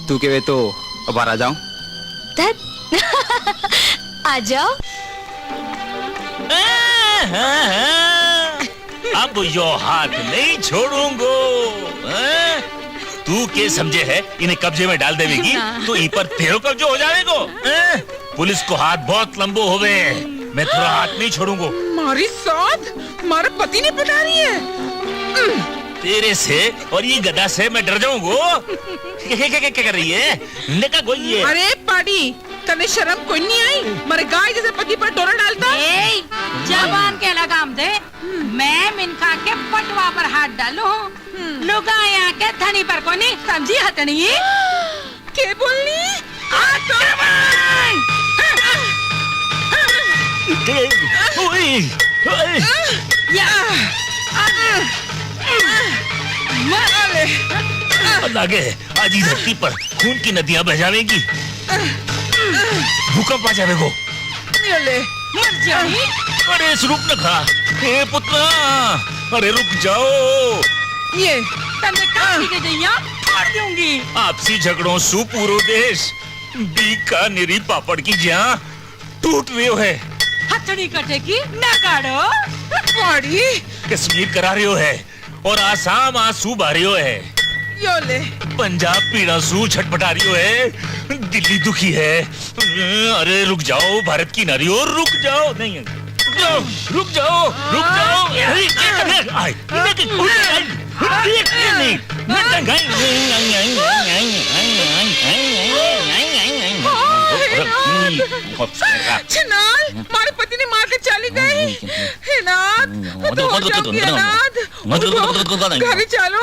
तू के वे तो अब आ जाऊं? आ जाओ। अब यो हाथ नहीं छोड़ूंगो। तू के समझे है इन्हें कब्जे में डाल देवेगी तो इन पर तेरो कब्जे हो जाएगो। पुलिस को हाथ बहुत लंबो होवे, मैं तेरा हाथ नहीं छोड़ूंगो। हमारी साथ हमारा पति नहीं पटा रही है। तेरे से और ये गदा से मैं डर जाऊंगो। क्या कर रही है? निका कोई ये। अरे पाड़ी, तने शर्म कोई नहीं आई? मारे गाय जैसे पति पर डोरा डालता। जबान के लगाम दे। मैं मिनखा के पटवा पर हाथ डालू, लुगाया के धनी पर को नहीं समझी हटनी। के बोलनी? लागे आज ही धरती पर खून की नदियां बह जाएगी, भूकंप आ जाएगो। मर जाए। अरे रुक न खा, हे पुत्रा, अरे रुक जाओ। ये तने काटी के जइया फाड़ दूंगी। आपसी झगड़ों सु पूरो देश बीकानेरी पापड़ की जहाँ टूट रही है। हथड़ी कटे की न काढ़ो। पाड़ी कश्मीर करा रही है और आसाम आंसू बारियो है। योले पंजाब पीड़ा सू छटपटा रही है, दिल्ली दुखी है। अरे रुक जाओ भारत की नारी, और रुक जाओ। नहीं रुक जाओ, रुक जाओ। छिनाल, हमारे पति ने मार के चली गई। हे नाथ, तो हो जाओगी अनाथ। घर चलो।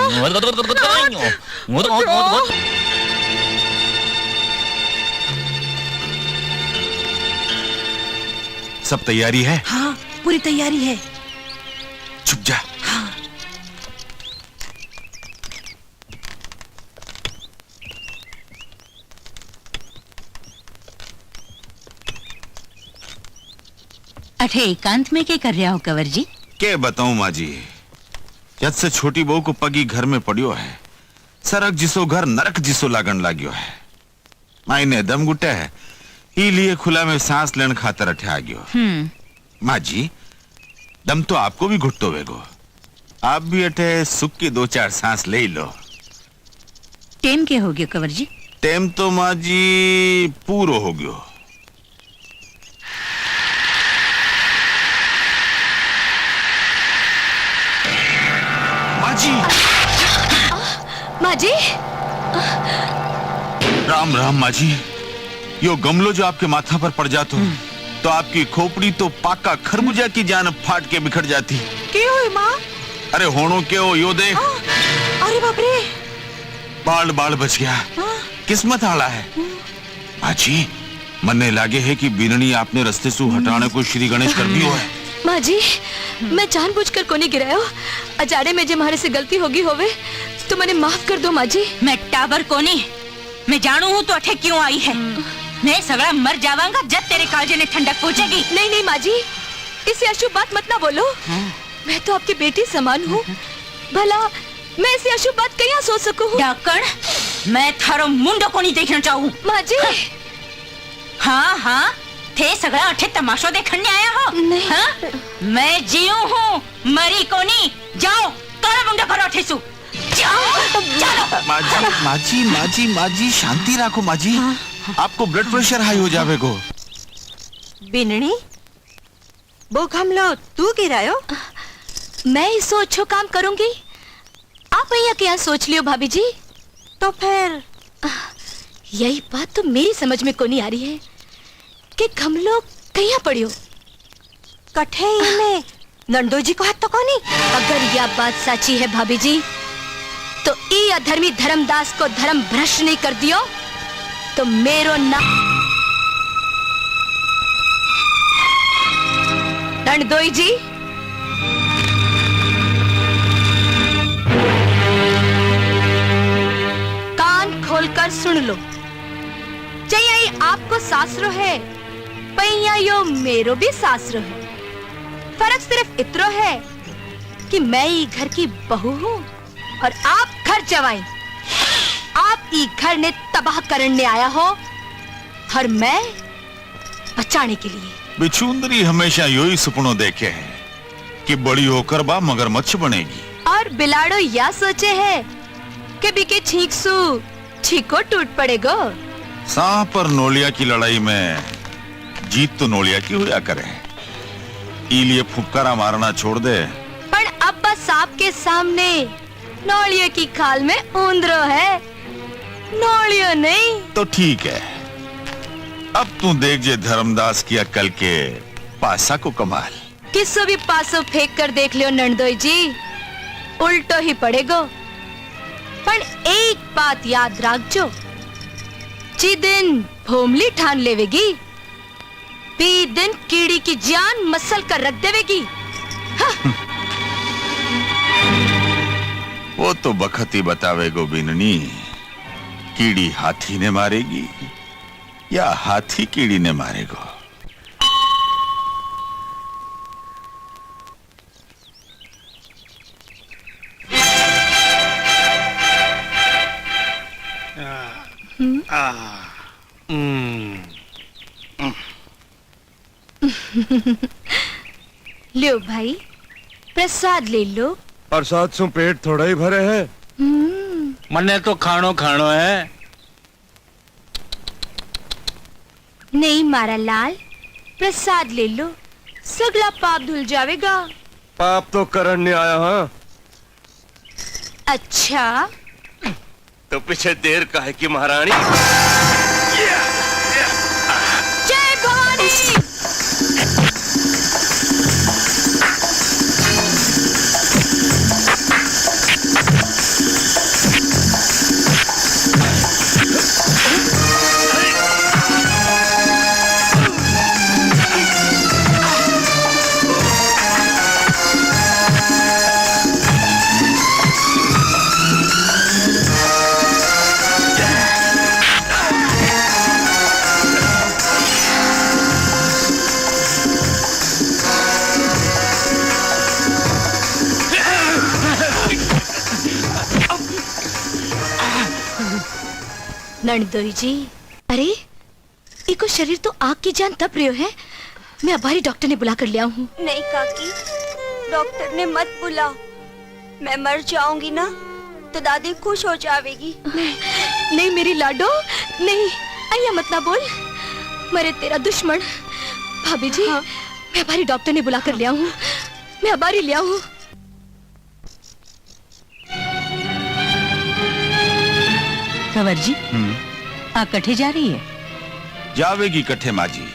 सब तैयारी है? हाँ, पूरी तैयारी है। छुप जा। हाँ। अठे एकांत में क्या कर रहा हो कंवर जी? के बताऊं माँ जी, जब से छोटी बहू को पगी घर में पड़ियो है, सरक जिसो घर नरक जिसो लागण लाग्यो है। मायने दम गुटे है, ई लिए खुला में सांस लेने खातर अठे आ गयो। माँ जी, दम तो आपको भी घुटतो वेगो, आप भी अठे सुख की 2-4 सांस ले लो। टेम के हो गयो कंवर जी? टेम तो माँ जी पूरो हो गयो। माँ जी। राम राम माँ जी, यो गमलो जो आपके माथा पर पड़ जातो तो आपकी खोपड़ी तो पाका खरबूजा की जान फाट के बिखर जाती। क्यों हुई माँ? अरे होनो क्यों, यो देख। अरे बाप रे, बाल बाल बच गया। किस्मत आला है। माँ जी, मन्ने लागे है कि बीननी आपने रस्ते से हटाने को श्री गणेश कर दियो है। माँ जी, मैं जानबूझकर कोनी गिरायो। अजाड़े में जे मारे से गलती होगी होवे तो मैंने माफ कर दो माँ जी। मैं टाबर कोनी, मैं जानू हूँ तो अठे क्यों आई है। मैं सगड़ा मर जावांगा जब तेरे कालजे ने ठंडक पहुँचेगी। नहीं नहीं माँ जी, इसे अशुभ बात मत ना बोलो। मैं तो आपकी बेटी समान हूँ, भला मैं ऐसी अशुभ बात कहीं सोच सकूँ? डाकण, मैं थारो मुंडो को नहीं देखना चाहूँ। माँ जी। हाँ हाँ, थे सगड़ा अठे तमाशो देखने आया हो? नहीं। हाँ? मैं जीऊ हूँ, मरी को नहीं। जाओ, तोरा मुंडो करो अठे सु। जाओ, चलो। माँ जी शांति रखो माँ जी। आपको ब्लड प्रेशर हाई हो जावेगो। बिननी, वो गमलो तू गिरायो? मैं इस अच्छो काम करूंगी, आप भैया क्या सोच लियो भाभी जी? तो फिर यही बात तो मेरी समझ में को नहीं आ रही है कि गमलो कहीं पड़ियो। कठे में नंदो जी को हाथ तो कोनी। अगर यह बात सच्ची है भाभी जी, तो ई अधर्मी धर्मदास को धर्म भ्रष्ट नहीं कर दियो तो मेरो नाम नंदोई जी। कान खोलकर सुन लो, चाहिए आपको सासरो है, पैया यो मेरो भी सासरो है। फर्क सिर्फ इतरो है कि मैं ई घर की बहू हूँ और आप घर जवाई। आप ई घर ने तबाह करने आया हो और मैं बचाने के लिए। बिचुंदरी हमेशा यही सपनों देखे हैं कि बड़ी होकर बा मगरमच्छ बनेगी। और बिलाड़ो या सोचे है कि बिके छीको टूट पड़ेगो। सांप और नोलिया की लड़ाई में जीत तो नोलिया की हुआ करे, इलिए फुफकारा मारना छोड़ दे। पर अब बस सांप के सामने नोलिया की खाल में ऊंदरो है, नोलियो नहीं। तो ठीक है, अब तू देख जे धर्मदास की अक्ल के पासा को कमाल। किसो भी पासो फेंक कर देख लियो नंदोई जी, उल्टो ही पड़ेगो। पर एक बात याद रखजो, जी दिन भोमली ठान लेवेगी, बी दिन कीड़ी की जान मसल कर रख देवेगी। हाँ। वो तो बखत ही बतावेगो बिननी, कीड़ी हाथी ने मारेगी या हाथी कीड़ी ने मारेगो। लो भाई, प्रसाद ले लो। प्रसाद से पेट थोड़ा ही भरे है। मने तो खानो खानो है। नहीं मारा लाल, प्रसाद ले लो, सगला पाप धुल जाएगा। पाप तो करण ने आया। हाँ अच्छा तो पीछे देर का है कि महारानी। जय भवानी। नंदोई जी, अरे इको शरीर तो आग की जान तप रहे है। मैं अबारी डॉक्टर ने बुला कर लिया हूँ। नहीं काकी, डॉक्टर ने मत बुलाओ, मैं मर जाऊंगी ना तो दादी खुश हो जाएगी। नहीं मेरी लाडो, नहीं अय्या मत ना बोल, मरे तेरा दुश्मन। भाभी जी, हाँ? मैं अबारी डॉक्टर ने बुला कर लिया हूँ, मैं अबारी लिया हूँ। कंवर जी, आ कठे जा रही है? जावेगी कठे माजी,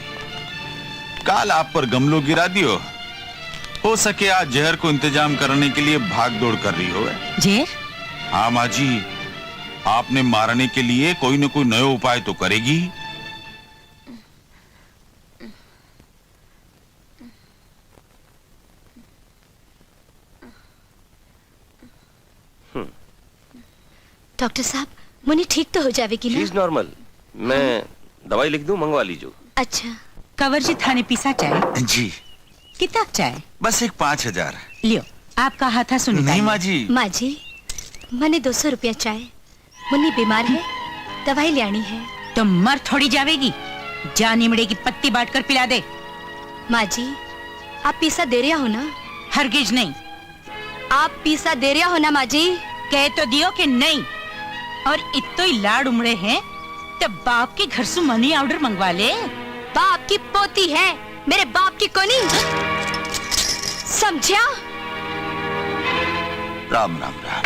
काल आप पर गमलो गिरा दियो, हो सके आज जहर को इंतजाम करने के लिए भाग दौड़ कर रही हो। जहर? हाँ माजी, आपने मारने के लिए कोई न कोई नया उपाय तो करेगी। डॉक्टर साहब, मुन्नी ठीक तो हो जाएगी ना? चीज नॉर्मल, मैं दवाई लिख दूं, मंगवा लीजिए। अच्छा। कंवर जी, थाने पीसा चाय? जी। कितना चाय? बस एक 5000। लियो, आपका हाथा सुन। नहीं माँ जी। माँ जी, मैंने 200 रुपया चाय, मुन्नी बीमार है, दवाई ले आनी है। तो मर थोड़ी जावेगी, जा निमड़े की पत्ती बांट कर पिला दे। माँ जी, आप पीसा दे रहा हो ना? हरगिज नहीं। आप पीसा दे रहा हो ना माँ जी? कह तो दियो कि नहीं। और इतो ही लाड़ उमड़े हैं तो बाप के घर से मनी ऑर्डर मंगवा ले। बाप की पोती है, मेरे बाप की कोनी, समझा? राम राम राम।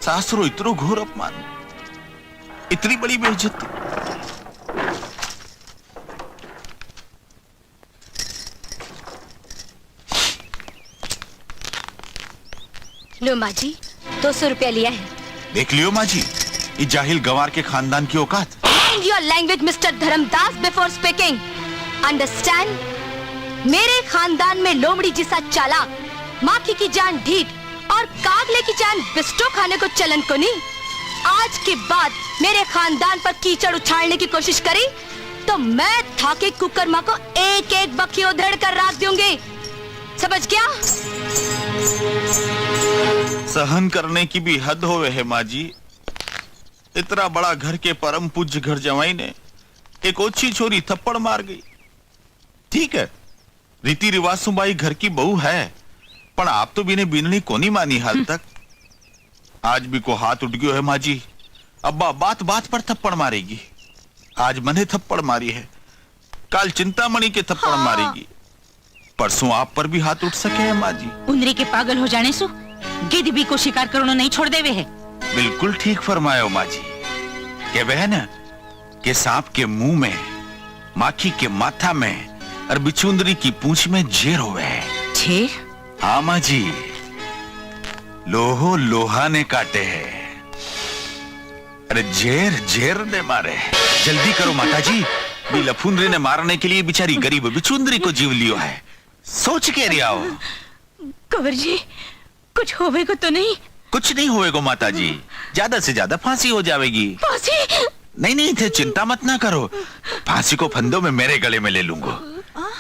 सासरो इतरो घोर अपमान, इतनी बड़ी बेइज्जती। लो माँ जी, 200 रुपया लिया है। देख लियो माँ जी, ये जाहिल गंवार के खानदान की औकात। Mind your language, Mr. Dharmdas, before speaking. Understand? मेरे खानदान में लोमड़ी जिसा चालाक, माखी की जान ढीठ और कागले की जान बिस्टो खाने को चलन को नहीं। आज के बाद मेरे खानदान पर कीचड़ उछालने की कोशिश करी तो मैं थाके कुकर माँ को एक एक बखी उधेड़ कर रख दूंगी, समझ गया? सहन करने की भी हद होवे है माँ जी। इतना बड़ा घर के परम पूज्य घर जवाई ने एक ओछी छोरी थप्पड़ मार गई। ठीक है, रीति रिवाज सुबाई घर की बहू है, पर आप तो बिने बिननी कोनी मानी हाल तक। आज भी को हाथ उठ गयो है माँ जी। अब्बा बात बात पर थप्पड़ मारेगी। आज मने थप्पड़ मारी है, काल चिंतामणि के थप्पड़ मारेगी, परसों आप पर भी हाथ उठ सके है माँ जी। उंदरी के पागल हो जाने सु गिद्ध भी को शिकार करो नहीं छोड़ देवे है। बिल्कुल ठीक फरमायो माँ जी। के वह न के सांप के मुंह में, माखी के माथा में और बिचुंदरी की पूंछ में जेर होवे है। जेर? हाँ माँ जी, लोहो लोहा ने काटे है, अरे जेर जेर ने मारे। जल्दी करो माता जी, भी लफुंदरी ने मारने के लिए बेचारी गरीब बिचुंदरी को जीव लियो है। सोच के रिया हो। कंवर जी, कुछ होवेगा तो नहीं? कुछ नहीं होएगा माता जी, ज्यादा से ज्यादा फांसी हो जाएगी। फांसी? नहीं नहीं थे, चिंता मत ना करो, फांसी को फंदों में मेरे गले में ले लूंगा।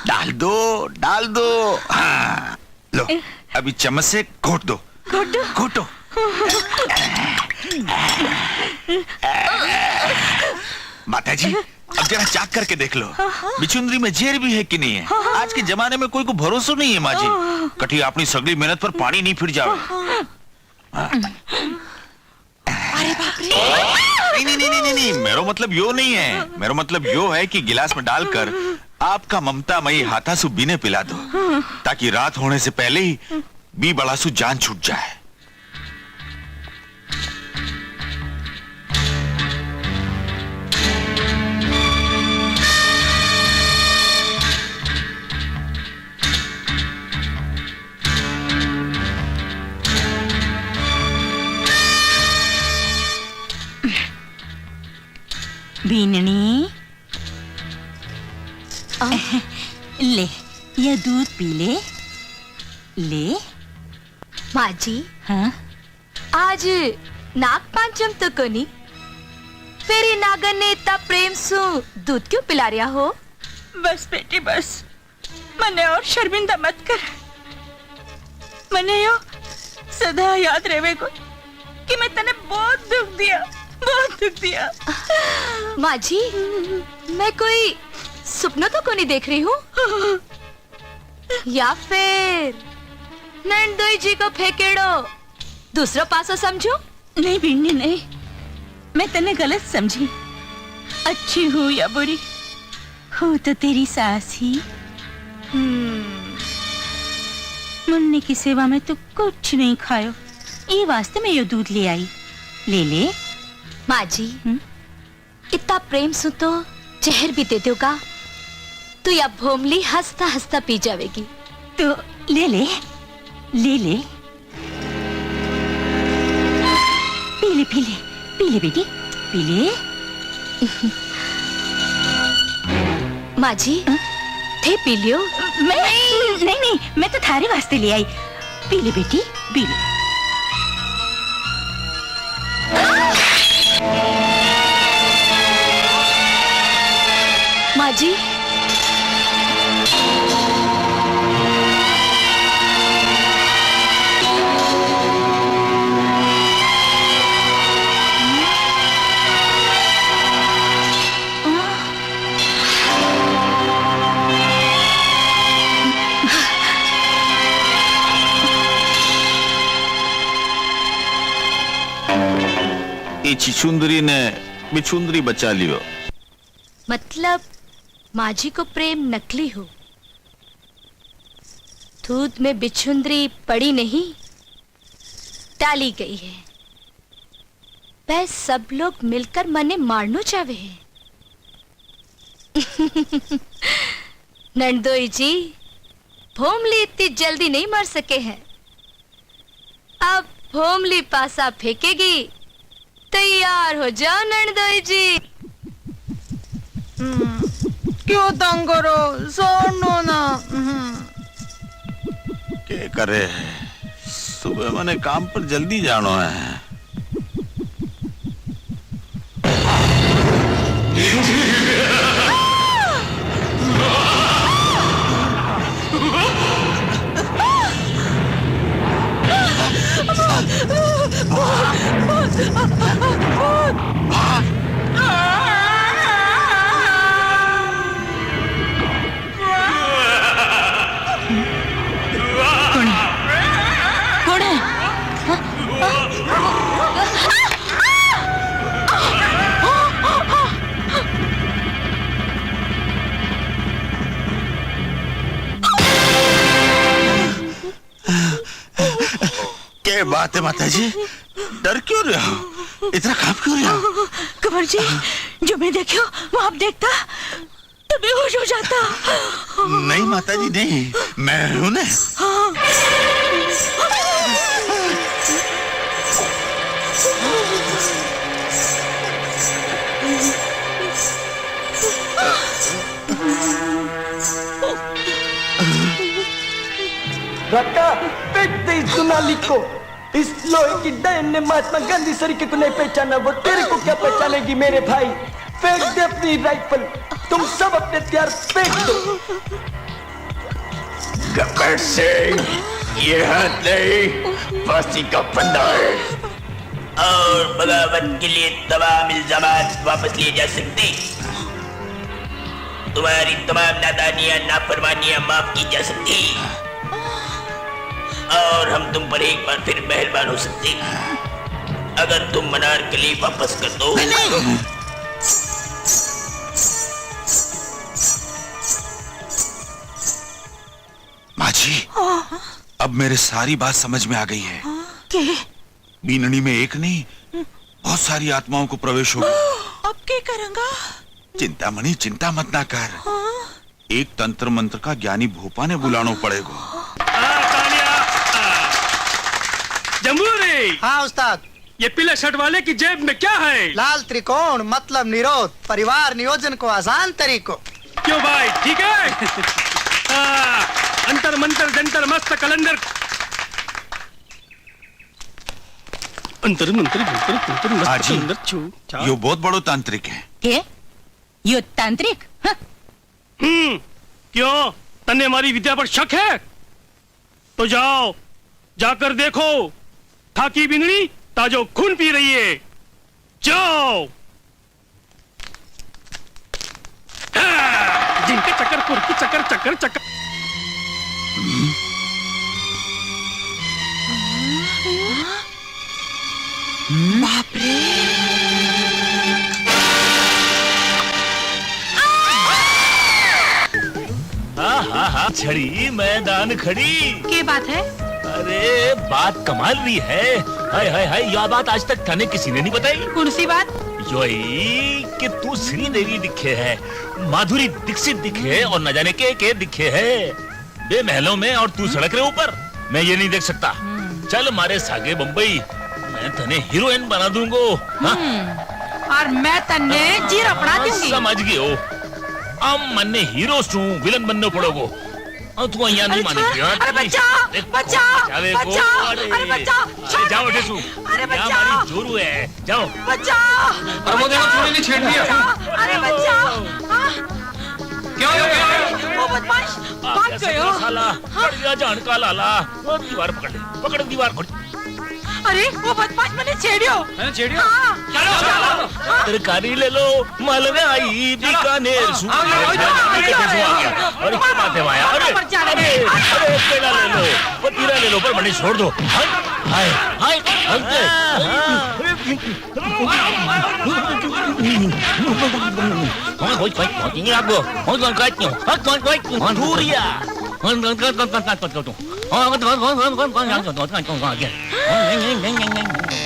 डाल दो डाल दो। हाँ लो, अभी चम्मच से घोट दो। घोटो। माता जी, अब जरा चाक करके देख लो, बिचुंदरी में जेर भी है कि नहीं है। आज के जमाने में कोई को भरोसा नहीं है माँ जी, कठी अपनी सगली मेहनत पर पानी नहीं फिर जावे। अरे बाप रे। नहीं, मेरा मतलब यो नहीं है। मेरा मतलब यो है कि गिलास में डालकर आपका ममतामयी हाथासु बीने पिला दो, ताकि रात होने से पहले ही बी बड़ासु जान छूट जाए। बीननी, ले ये दूध पी ले। ले माँ जी। हाँ? आज नाग पांचम तो कोनी, फेरी नागन ने इतना प्रेम सु दूध क्यों पिला रहा हो? बस बेटी बस, मने और शर्मिंदा मत कर। मने यो सदा याद रहे को कि मैं तने बहुत दुख दिया। माँ जी, मैं कोई सपना तो कोनी देख रही हूँ, या फिर नंदोई जी को फेंकेड़ो दूसरा पासा समझो? नहीं बिन्नी नहीं, मैं तने गलत समझी। अच्छी हूँ या बुरी हूँ तो तेरी सास ही। मुन्नी की सेवा में तो कुछ नहीं खायो, ये वास्ते में यो दूध ले आई। ले ले। माँ जी, इतना प्रेम सु तो जहर भी दे दोगा तो या भोमली हंसता हंसता पी जाएगी। तो ले ले ले ले, पी ले पी ले पी ले बेटी, पी ले। माँ जी, थे पी लियो। नहीं, मैं तो थारे वास्ते ले आई। पी ले बेटी, पी ले। माँ जी, चिचुंदरी ने बिचुंदरी बचा लियो। मतलब माँ जी को प्रेम नकली हो, दूध में बिछुंदरी पड़ी नहीं डाली गई है। वह सब लोग मिलकर मने मारनो चाहे हैं। नंदोई जी, भोमली इतनी जल्दी नहीं मर सके हैं। अब भोमली पासा फेंकेगी, तैयार हो जाओ नंदोई जी। क्यों तंग करो, सोनो ना। क्या करे, सुबह मैंने काम पर जल्दी जाना है। बात है माता जी, डर क्यों रहे हो? इतना काम क्यों रहे हो? कंवर जी, जो मैं देखियो वो आप देखता तो बेहोश हो जाता। नहीं माता जी नहीं, मैं हूं ना। रक्का फेंक दे इस दुनाली को। इस लोहे की डायन ने महात्मा गांधी सरीके को नहीं पहचाना, वो तेरे को क्या पहचानेगी मेरे भाई। फेंक दे अपनी राइफल, तुम सब अपने हथियार फेंक दो। गब्बर सिंह, ये हाथ नहीं, फांसी का फंदा है। और बगावत के लिए तमाम इल्जामात वापस लिए जा सकते। तुम्हारी तमाम नादानियां, नाफरमानियां माफ की जा सकती और हम तुम पर एक बार फिर मेहरबान हो सकते अगर तुम मनार किले वापस कर दो। माँ जी, अब मेरे सारी बात समझ में आ गई है। बीननी में एक नहीं, बहुत सारी आत्माओं को प्रवेश होगा। अब क्या करूंगा? चिंतामणि, चिंता मत ना कर। एक तंत्र मंत्र का ज्ञानी भोपा ने बुलाना पड़ेगा। जम्बूरी। हाँ उस्ताद। ये पीले शर्ट वाले की जेब में क्या है? लाल त्रिकोण मतलब निरोध, परिवार नियोजन को आसान तरीको। क्यों भाई, ठीक है? अंतर मंतर जंतर मस्त कलंदर, अंतर मंतर जंतर मंतर मस्त कलंदर छू। यो बहुत बड़ो तांत्रिक है। के? यो तांत्रिक? क्यों, तन्ने हमारी विद्या पर शक है? तो जाओ, जाकर देखो, थाकी बिंगड़ी ताजो खून पी रही है। जाओ। जिनके चक्कर कुर्की चक्कर चक्कर चक्कर। बाप रे। हाँ, छड़ी मैदान खड़ी। क्या बात है? अरे बात कमाल रही है। हाय हाय हाय, यह बात आज तक थाने किसी ने नहीं बताई। कौन सी बात? योही कि तू श्रीदेवी दिखे है, माधुरी दीक्षित दिखे और न जाने के दिखे है बे महलों में, और तू सड़क रे ऊपर। मैं ये नहीं देख सकता। चल मारे सागे बम्बई, मैं तने हीरोइन बना दूंगो। और मैं तन्ने जीरो बना दूंगी। समझ गए हो? अब मन्ने हीरो सू विलन बनने पड़ोगो। और तू यहाँ नहीं मानेगी। अरे बच्चा, बच्चा, बच्चा, अरे बच्चा, जाओ टेसू, अरे बच्चा, हमारी जोरू है, जाओ बच्चा। अरे वो देखो, तूने नहीं छेड़ दिया। अरे बच्चा, क्या हो गया? वो बदमाश भाग गए हो। साला, बढ़िया जान का लाला, वो दीवार पकड़ ले, पकड़ दीवार पकड़। अरे वो बदमाश मैंने छेड़ियो। मैंने छेड़ियो? चलो, तरकारी ले लो, मालवे आई बीकानेर सू। अरे क्या बात है भाई? अरे पेड़ा ले लो, पतीला ले लो, पर बने छोड़ दो। हाय हाय हाय,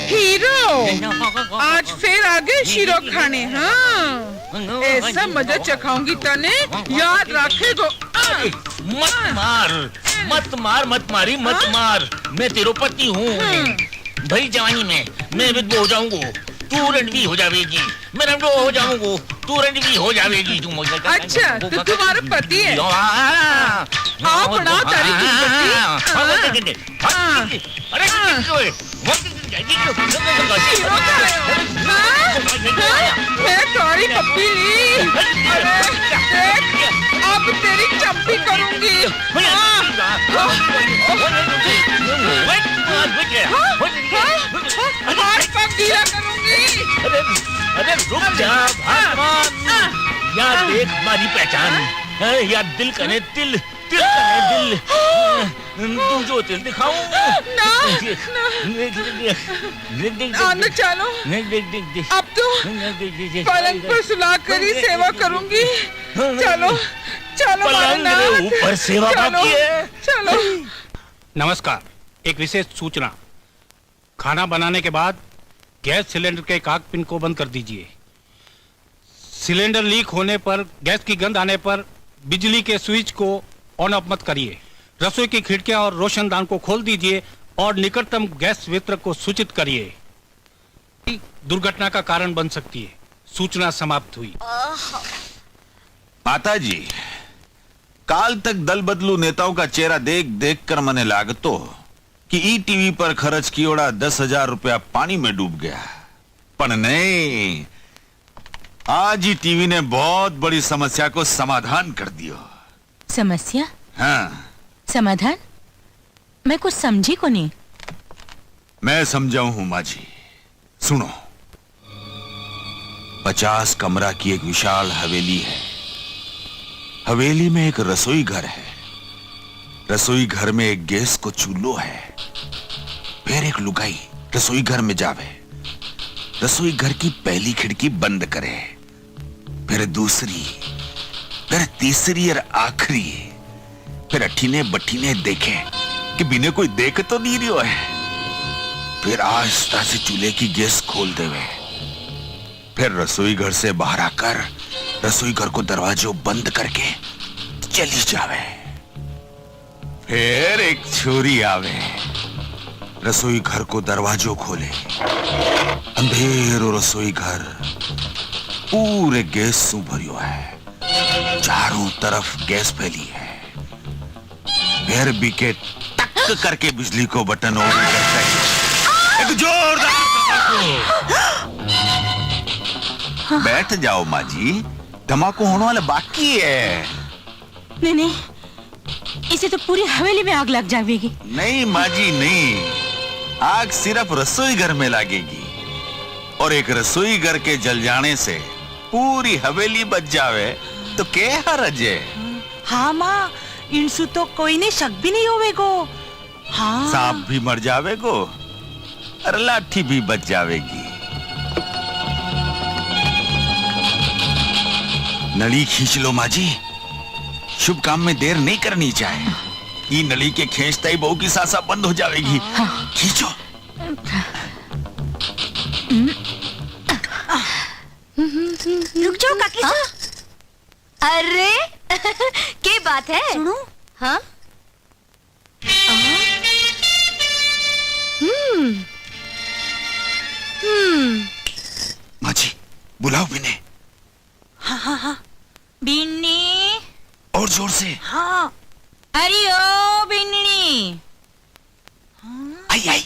हीरो, आज फिर आगे शीरो खाने। हाँ, ऐसा मजा चखाऊंगी तने, याद रखेगो। मत मार, मत मार, मत मारी, मत मार। मैं तेरो पति हूँ। भई जवानी में मैं विधवा हो जाऊंगा, तू रणवी हो जाएगी। मैं रणवी हो जाऊंगा, तू रणवी हो जाएगी। तू मुझे अच्छा, तो तुम्हारा पति है? आओ बढ़ाओ तारी की पति। अरे मैं तुम्हारी पप्पी ली। अरे देख, अब तेरी चंपी करूंगी। हाथ पग गीला करूंगी। अरे रुक जा भगवान, या देख मारी पहचान, या दिल कने दिल, दिल कने दिल। तू जो दिल दिखाऊं ना, चलो अब तो पलंग पर सुला कर ही सेवा करूंगी। चलो चलो पलंग के ऊपर सेवा बाकी है। चलो। नमस्कार, एक विशेष सूचना। खाना बनाने के बाद गैस सिलेंडर के काक पिन को बंद कर दीजिए। सिलेंडर लीक होने पर, गैस की गंध आने पर बिजली के स्विच को ऑन ऑफ मत करिए। रसोई की खिड़कियां और रोशनदान को खोल दीजिए और निकटतम गैस वितरक को सूचित करिए। दुर्घटना का कारण बन सकती है। सूचना समाप्त हुई। माता जी, काल तक दल बदलू नेताओं का चेहरा देख देख कर मने लागतो कि ई टीवी पर खर्च कियोड़ा 10,000 रुपया पानी में डूब गया। पर नहीं, आज ही टीवी ने बहुत बड़ी समस्या को समाधान कर दियो। समस्या? हाँ। समाधान? मैं कुछ समझी को नहीं। मैं समझाऊं हूं माँ जी, सुनो। 50 कमरा की एक विशाल हवेली है। हवेली में एक रसोई घर है। रसोई घर में एक गैस को चूल्हो है। फिर एक लुगाई रसोई घर में जावे, रसोई घर की पहली खिड़की बंद करे, फिर दूसरी, फिर तीसरी और आखिरी, फिर अठीने बठीने देखे कि बिने कोई देख तो नहीं रही है। फिर आहिस्ता से चूल्हे की गैस खोल देवे। फिर रसोई घर से बाहर आकर रसोई घर को दरवाजों बंद करके चली जावे। फिर एक छोरी आवे, रसोई घर को दरवाजों खोले। अंधेरो रसोई घर पूरे गैस से भरियो है। चारों तरफ गैस फैली है। फिर बीके टक करके बिजली को बटन ऑन करता है। एक जोरदार धमाका। बैठ जाओ माँ जी, धमाका होने वाला बाकी है। नहीं नहीं, इसे तो पूरी हवेली में आग लग जाएगी। नहीं माँ जी नहीं, आग सिर्फ रसोई घर में लगेगी। और एक रसोई घर के जल जाने से पूरी हवेली बच जावे तो क्या हर्ज है? हाँ माँ, इनसु तो कोई ने शक भी नहीं होवेगो। हाँ। सांप भी मर जावेगो और लाठी भी बच जावेगी। नली खींच लो माँ जी, शुभ काम में देर नहीं करनी चाहिए। ये नली के खींचता ही बहू की सांसा बंद हो जाएगी। खींचो। रुक जाओ काकी। अरे क्या बात है? सुनो। हाँ? माँ जी, बुलाओ बिने। हाँ हाँ हाँ। बिन्नी। और जोर से। हाँ। अरे ओ बिन्नी। आई आई।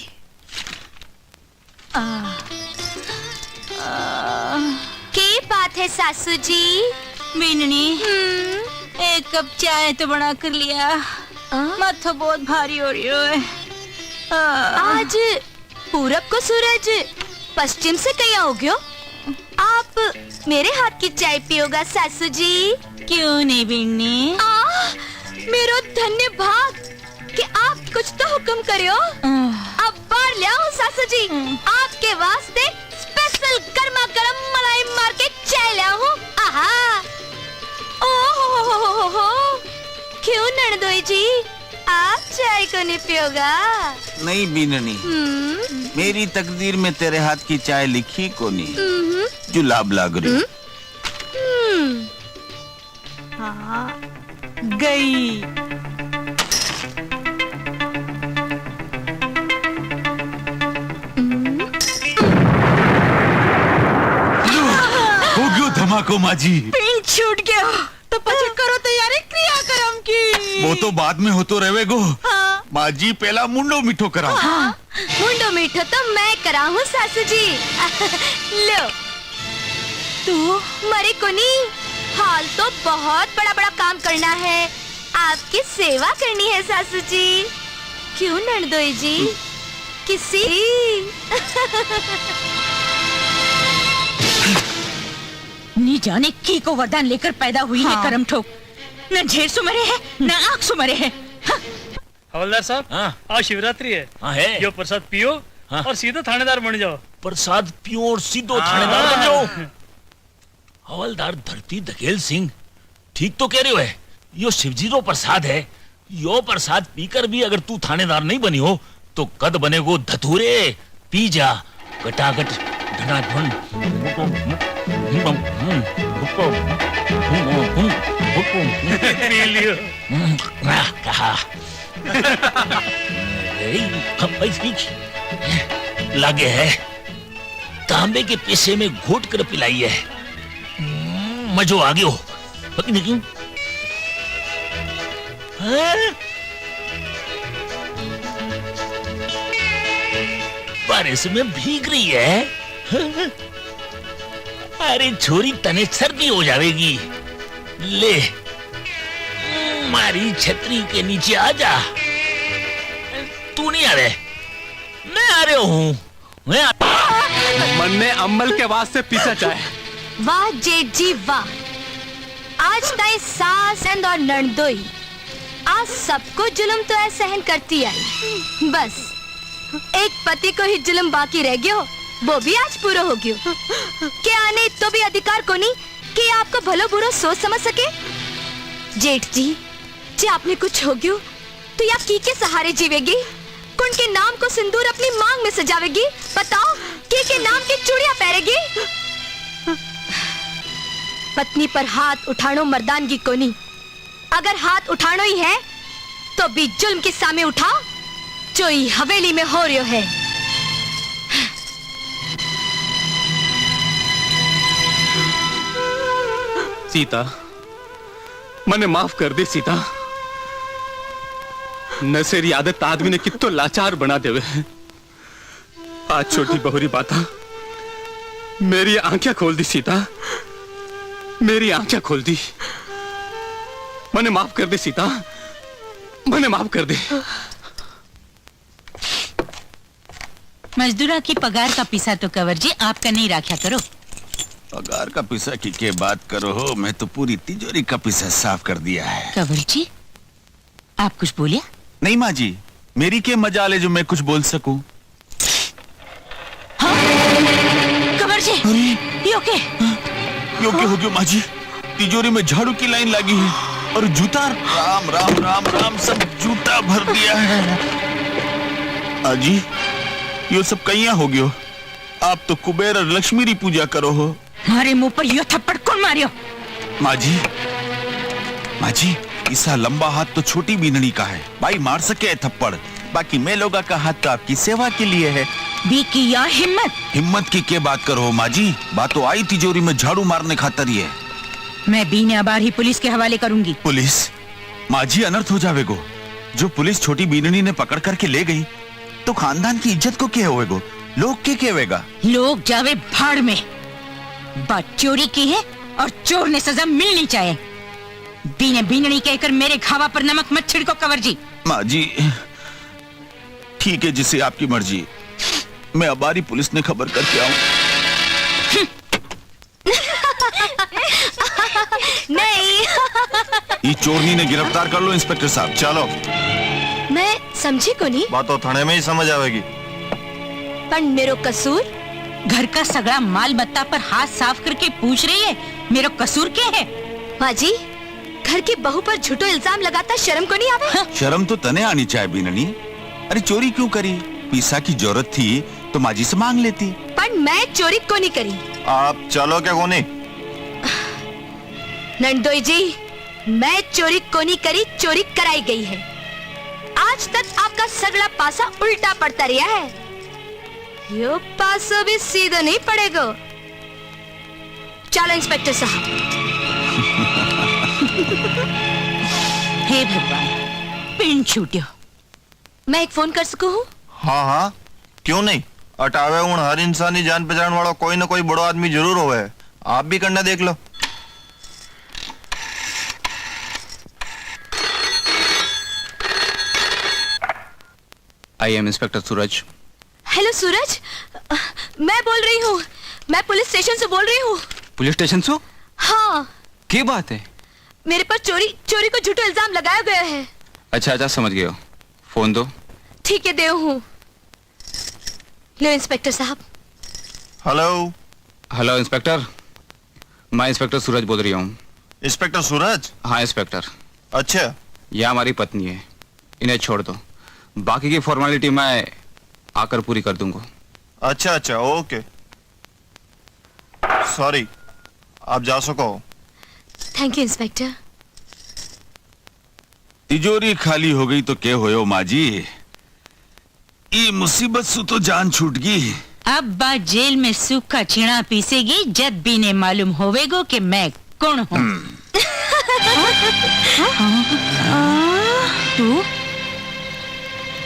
क्या बात है सासू जी? बिन्नी, एक कप चाय तो बना कर लिया। माथा बहुत भारी हो रही है। आज पूरब को सूरज पश्चिम से कहीं आओगे? आप मेरे हाथ की चाय पियोगा सासू जी? क्यों नहीं बिन्नी? मेरो धन्य भाग कि आप कुछ तो हुक्म करियो। अब बाहर ले आओ सासू जी, आपके वास्ते स्पेशल गर्मा गर्म मलाई मार के चाय ले आओ। आहा, ओहो, क्यों ननदोई जी, आप चाय को नहीं पियोगा? नहीं बीननी, मेरी तकदीर में तेरे हाथ की चाय लिखी को नहीं, जुलाब लाग रही। हाँ, गई। हो गयो धमाको माँ जी। पिन छूट गया तो पछे करो तैयारी क्रियाक्रम की। वो तो बाद में होतो रहेगो। हाँ। माँ जी पहला मुंडो मीठो कराओ। हाँ, मुंडो मीठो तो मैं कराऊं सासू जी। लो, तू मरे को नहीं, हाल तो बहुत बड़ा बड़ा काम करना है, आपकी सेवा करनी है सासू जी। क्यों नंदोई जी? किसी नी जाने की को वरदान लेकर पैदा हुई है करम ठोक। न झेर सुमरे है न आँख सुमरे है। हवलदार साहब, आज शिवरात्रि है। हाँ है। यो प्रसाद पियो और सीधा थानेदार बन जाओ। प्रसाद पियो और सीधो थानेदार बन जाओ। हवलदार धरती धकेल सिंह ठीक तो कह रहे हो है। यो शिवजी रो प्रसाद है। यो प्रसाद पीकर भी अगर तू थानेदार नहीं बनी हो तो कद बनेगो धतूरे। पी जा गटागट धनाधन पी लियो। कहा लागे है तांबे के पैसे में घोट कर पिलाई है। मजो आ गयो। क्यों बारिश में भीग रही है। अरे छोरी तने सर्दी हो जाएगी। ले मारी छतरी के नीचे आ जा। तू नहीं आ रहे, मैं आ रहा हूँ। मन ने अम्मल के वास्ते पीछा चाहे। वाह जेठ जी वाह, आज ताई सास और नंदोई आज सबको जुल्म तो ऐ सहन करती आई। बस एक पति को ही जुल्म बाकी रह गयो, वो भी आज पूरा हो गयो। क्या आने तो भी अधिकार को नहीं कि आपको भलो बुरो सोच समझ सके। जेठ जी जे आपने कुछ हो गयो तो या की के सहारे जीवेगी, कुन के नाम को सिंदूर अपनी मांग में सजावेगी। बताओ के नाम की चूड़ियां पहनेगी। पत्नी पर हाथ उठानो मर्दानगी को नहीं, अगर हाथ उठानो ही है तो भी जुल्म के सामने उठाओ जो ही हवेली में हो रही है। सीता मने माफ कर दे सीता। नशेरी आदत आदमी ने कितो लाचार बना देवे। आज छोटी बहुरी बाता मेरी आंखें खोल दी सीता, मेरी आंखें खोल दी। मने माफ कर दे सीता, मने माफ कर दे। मजदूरा की पगार का पैसा तो कंवर जी आपका नहीं रखा करो। पगार का पैसा की क्या बात करो हो, मैं तो पूरी तिजोरी का पैसा साफ कर दिया है। कंवर जी आप कुछ बोलिया? नहीं माँ जी, मेरी क्या मजाल है जो मैं कुछ बोल सकूं। हाँ? कंवर जी योके हो गयो माँ जी, तिजोरी में झाड़ू की लाइन लगी है और जूता राम राम राम राम सब जूता भर दिया है। आजी यो सब कहिया हो गयो। आप तो कुबेर और लक्ष्मी री पूजा करो हो। मारे मुंह पर यो थप्पड़ कौन मारियो? माँ जी इसा लंबा हाथ तो छोटी बीननी का है, भाई मार सके है थप्पड़, बाकी मैं लोगा का हाथ तो आपकी सेवा के लिए है। बीकी या हिम्मत की क्या बात करो माँ जी, बात तो आई तिजोरी में झाड़ू मारने खातर ही है। मैं बीने अबार ही पुलिस के हवाले करूंगी। पुलिस? माँ जी अनर्थ हो जावेगो। जो पुलिस छोटी बीननी ने पकड़ करके ले गई तो खानदान की इज्जत को क्या होएगो, लोग क्या कहेगा? लोग जावे भाड़ में। बात चोरी की है और चोर ने सजा मिलनी चाहिए। बीने बीननी कहकर मेरे घावा पर नमक मत छिड़को कंवर जी। माँ जी ठीक है, जिसे आपकी मर्जी। मैं अबारी पुलिस ने खबर करके आऊं। नहीं ये चोरनी ने गिरफ्तार कर लो इंस्पेक्टर साहब। चलो। मैं समझी को नहीं। बात तो थाने में ही समझ आवेगी। पर मेरो कसूर? घर का सगड़ा माल बत्ता पर हाथ साफ करके पूछ रही है मेरो कसूर क्या है? माँ जी घर की बहू पर झूठो इल्जाम लगाता शर्म को नहीं आवे? शर्म तो तने आनी चाहिए बीननी। अरे चोरी क्यों करी? पैसा की जरूरत थी तो माँ जी से मांग लेती। पर मैं चोरी को नहीं करी। आप चलो क्या कोनी? नंदोई जी मैं चोरी को नहीं करी, चोरी कराई गई है। आज तक आपका सगड़ा पासा उल्टा पड़ता रहा है, यो पासा भी सीधा नहीं पड़ेगा। चलो इंस्पेक्टर साहब। हे भगवान पिन छूटियो। मैं एक फोन कर सकूं हूँ? हाँ क्यों नहीं। अटावे उन हर इंसानी जान पहचान वाला कोई ना कोई बड़ो आदमी जरूर होवे। आप भी करना देख लो। I am inspector Suraj. Hello Suraj, मैं बोल रही हूँ, मैं पुलिस स्टेशन से बोल रही हूँ। पुलिस स्टेशन से? हाँ। क्या बात है? मेरे पर चोरी को झूठा इल्जाम लगाया गया है। अच्छा समझ गए हो। फोन दो। ठीक है दे हूँ। लो इंस्पेक्टर साहब। हेलो इंस्पेक्टर, मैं इंस्पेक्टर सूरज बोल रही हूँ। इंस्पेक्टर सूरज? हाँ इंस्पेक्टर। अच्छा यह हमारी पत्नी है, इन्हें छोड़ दो, बाकी की फॉर्मेलिटी मैं आकर पूरी कर दूंगा। अच्छा अच्छा ओके सॉरी आप जा सको थैंक यू इंस्पेक्टर। तिजोरी खाली हो गई तो क्या होयो माजी, ये मुसीबत से तो जान छूट गई। अब बात जेल में सूखा चीणा पीसेगी जब भी ने मालूम होवेगो कि मैं कौन हूँ।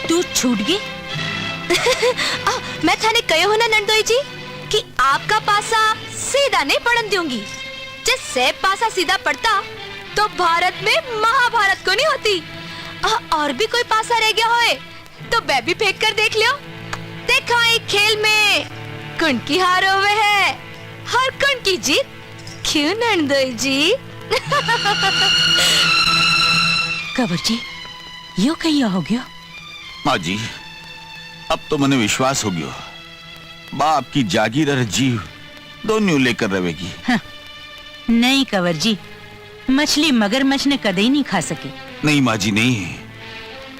तू छूट गई। मैं थाने कहे हो ना नंदोई जी कि आपका पासा सीधा नहीं पड़न दूंगी। जिससे पासा सीधा पड़ता तो भारत में महाभारत को नहीं होती। और भी कोई पासा रह गया होए तो मैं भी फेंक कर देख लियो। देखा एक खेल में कौन की हार होवे है हर कौन की जीत। क्यों नंदोई जी? कबर जी यो कहीं हो गयो। माँ जी अब तो मैंने विश्वास हो गयो बाप की जागीर और जीव दोनों लेकर रहेगी। हाँ, नहीं कंवर जी, मछली मगरमच्छ ने कदे ही नहीं खा सके। नहीं माँ जी नहीं,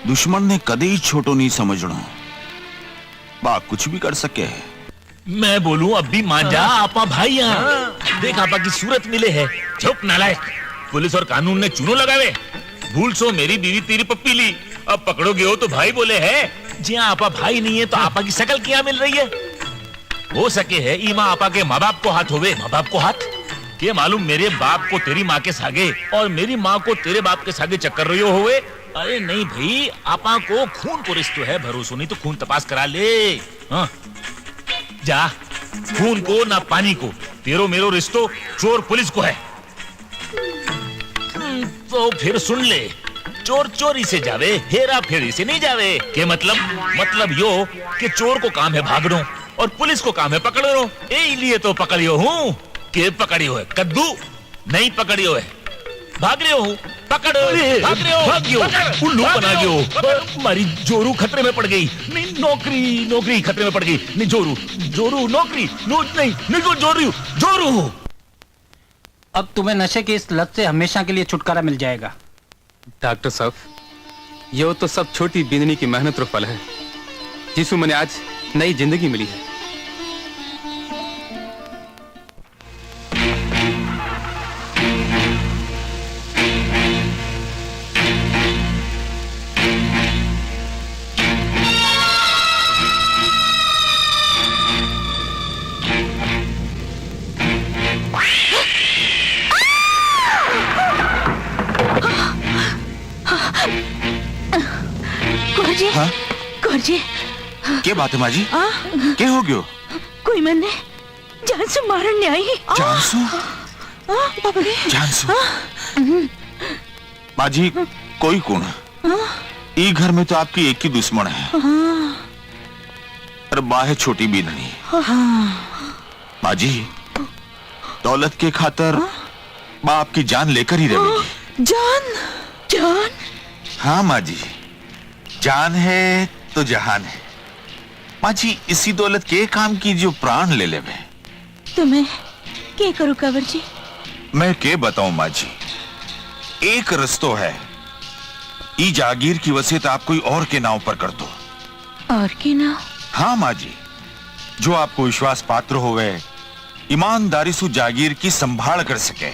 दुश्मन ने कदे ही छोटो नहीं समझना। बाप कुछ भी कर सके। मैं बोलूं अब भी मान जा, आपा भाई यहाँ देख आपा की सूरत मिले है। चुप नालायक, पुलिस और कानून ने चूनो लगावे। भूल सो मेरी बीवी तेरी पप्पी ली, अब पकड़ोगे हो तो भाई बोले है। जी आपा भाई नहीं है तो आपा की शकल क्या मिल रही है? हो सके है ईमा आपा के माँ बाप को हाथ होवे। माँ बाप को हाथ के मालूम मेरे बाप को तेरी माँ के सागे और मेरी माँ को तेरे बाप के सागे चक्कर रही होवे। अरे नहीं भाई, आपा को खून को रिश्तो है, भरोसा नहीं तो खून तपास करा ले। हाँ जा, खून को ना पानी को, तेरो मेरो रिश्तो चोर पुलिस को है। तो फिर सुन ले, चोर चोरी से जावे, हेरा फेरी से नहीं जावे। के मतलब यो कि चोर को काम है भागनो और पुलिस को काम है पकड़नो। ए लिए तो पकड़ियो हूँ के पकड़ियो है, कद्दू नहीं पकड़ियो है, भाग रहे हो, पकड़ो, भाग रहे हो, भागियो, उल्लू बना गयो। हमारी जोरू खतरे में पड़ गई। नहीं नौकरी खतरे में पड़ गई। नहीं जोरू नौकरी नहीं जोरू। अब तुम्हें नशे की इस लत से हमेशा के लिए छुटकारा मिल जाएगा। डॉक्टर साहब, ये तो सब छोटी बिंदनी की मेहनत और फल है जिसमें मैंने आज नई जिंदगी मिली है। हाँ? जी क्या बात है माँ जी? क्या हो गयो? कोई मन ने जानसू मारन ने आई। जानसू? जानसू? माँ जी कोई कौन? ई घर में तो आपकी एक ही दुश्मन है और बाहे छोटी भी नहीं। माँ जी दौलत के खातर बाप की जान लेकर ही रहेगी। जान? हाँ माँ जी, जान है तो जहान है। माँ जी इसी दौलत के काम की जो प्राण ले लेवे। तो मैं क्या करूं कंवर जी? मैं क्या बताऊं माँ जी, एक रस्तो है, ई जागीर की वसीयत आप कोई और के नाम पर कर दो। और के नाम? हाँ माँ जी, जो आपको विश्वास पात्र होवे, ईमानदारी से जागीर की संभाल कर सके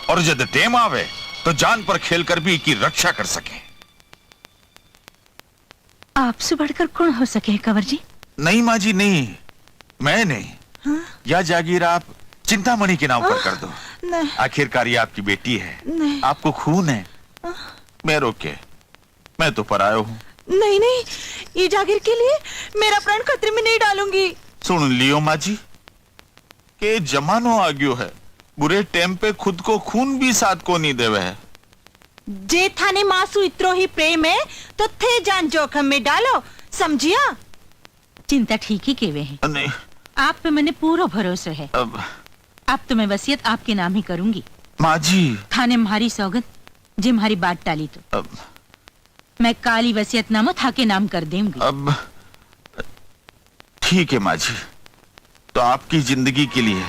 और जब टेम आवे तो जान पर खेलकर भी की रक्षा कर सके। आपसे बढ़कर कौन हो सके कंवर जी? नहीं माँ जी नहीं, मैं नहीं। हाँ? या जागीर आप चिंतामणि के नाम पर कर दो। आखिरकार ये आपकी बेटी है, आपको खून है। मैं रोके, मैं तो परायो हूँ। नहीं, ये जागीर के लिए मेरा प्राण खतरे में नहीं डालूंगी। सुन लियो माँ जी, के जमानो आ गयो है, बुरे टाइम पे खुद को खून भी साथ को नहीं देवे है। जे थाने मासू इत्रो ही प्रेम है तो थे जान जोखम में डालो, समझिया? चिंता ठीक ही केवे है। नहीं, आप पे मैंने पूरा भरोसा है। अब तो मैं वसीयत आपके नाम ही करूंगी। माँ जी थाने म्हारी सौगंध, जे म्हारी बात टाली तो मैं काली वसीयतनामा था के नाम कर दूंगी। अब ठीक है माँ जी, तो आपकी जिंदगी के लिए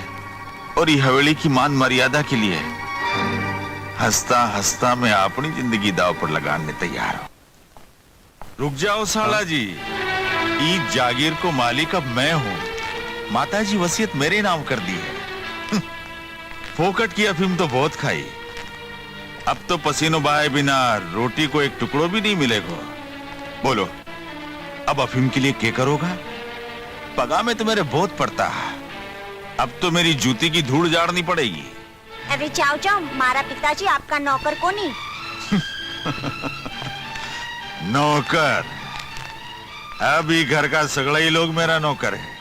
और ये हवेली की मान मर्यादा के लिए हंसता हंसता मैं अपनी जिंदगी दाव पर लगाने तैयार हूं। रुक जाओ साला जी, ई जागीर को मालिक अब मैं हूं। माताजी वसीयत मेरे नाम कर दी है। फोकट की अफीम तो बहुत खाई, अब तो पसीनों बहाए बिना रोटी को एक टुकड़ो भी नहीं मिलेगा। बोलो अब अफीम के लिए क्या करोगा? पगा में तो मेरे बहुत पड़ता है, अब तो मेरी जूती की धूड़ झाड़नी पड़ेगी। अरे जाओ जाओ, मारा पिताजी आपका नौकर कोनी। नौकर? अब ये घर का सगड़ा ही लोग मेरा नौकर है।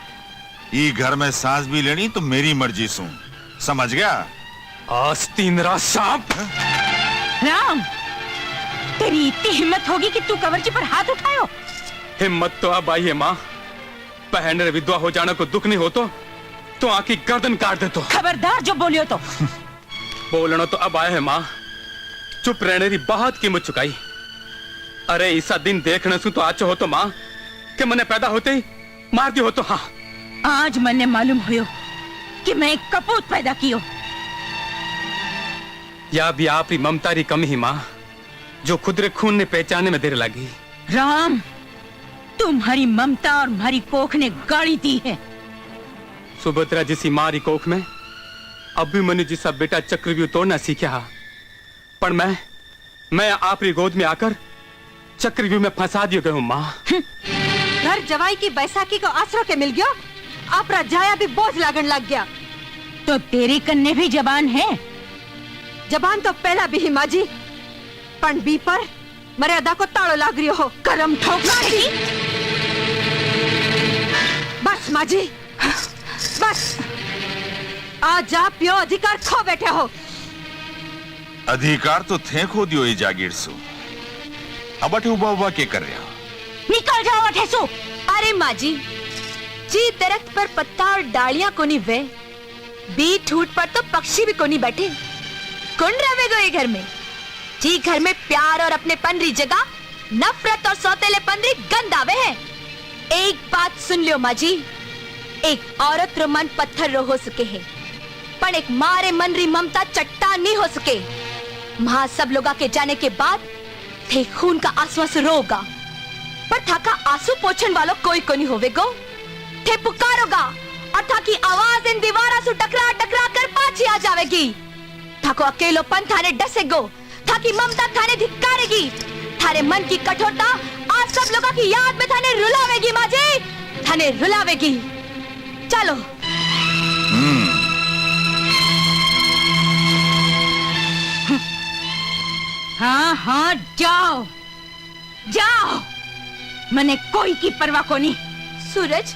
ये घर में सांस भी लेनी तो मेरी मर्जी सू, समझ गया? आस्तीन रा सांप। राम, तेरी इतनी हिम्मत होगी कि तू कवरजी पर हाथ उठायो? हिम्मत तो अब आई है माँ। बहन रे विधवा हो जाने को दुख नहीं हो तो आंखी गर्दन काट दे तो। खबरदार जो बोलियो तो। बोलना तो अब आया है माँ, चुप रहने की बहुत कीमत चुकाई। अरे ऐसा दिन देखने से तो आचो हो तो माँ कि मैंने पैदा होते ही मार दी हो तो। हाँ, आज मैंने मालूम हुयो कि मैं एक कपूत पैदा कियो। या भी आपकी ममता री कमी ही माँ, जो खुद रे खून ने पहचाने में देर लगी। राम, तुम्हारी ममता और हमारी कोख ने गाड़ी दी है। सुभद्रा जिसी माँ री कोख में अभिमन्यु जिसा बेटा चक्रव्यूह तोड़ना सीखा, पर मैं आपरी गोद में आकर चक्रव्यूह में फंसा दियो गयो माँ। घर जवाई की बैसाखी को आसरो के मिल गयो, आपरा जाया भी बोझ लागन लग गया। तो तेरे कन्ने भी जबान है? जबान तो पहला भी ही माँ जी, पण बी पर मर्यादा को ताड़ो लाग रियो हो। करम ठोकना ही। बस माँ जी, बस। आज आप यो अधिकार खो बैठे हो। अधिकार तो थे खो दियो ये जागीर सु, अब अठे उबा उबा के कर रहे हो? निकल जाओ अठे सु। अरे माँ जी, जी दरख्त पर पत्ता और डालियां कोनी वे, बी ठूट पर तो पक्षी भी कोनी बैठे। कौन रहेगा ये घर में? जी घर में प्यार और अपने पनरी जगह नफरत और सौतेले पनरी गंद आवे है। एक बात सुन लियो माँ जी, एक औरत रो मन पत्थर रो हो सके है, पर एक मारे मन री ममता चट्टान नहीं हो सके। वहां सब लोगा के जाने के बाद थे खून का आंसू से रोगा, पर था का आंसू पोछण वालों कोई को नहीं होवेगो। थे पुकारोगा और था की आवाज इन दीवारा से टकरा टकरा कर पाछी आ जावेगी। था को अकेलोपन थाने डसेगो, था की ममता थाने धिक्कारेगी। थारे मन की कठोरता आज सब लोगों की याद में थाने रुलावेगी माँ जी, थाने रुलावेगी। चलो। हाँ हाँ, जाओ जाओ, मैंने कोई की परवाह को नहीं। सूरज,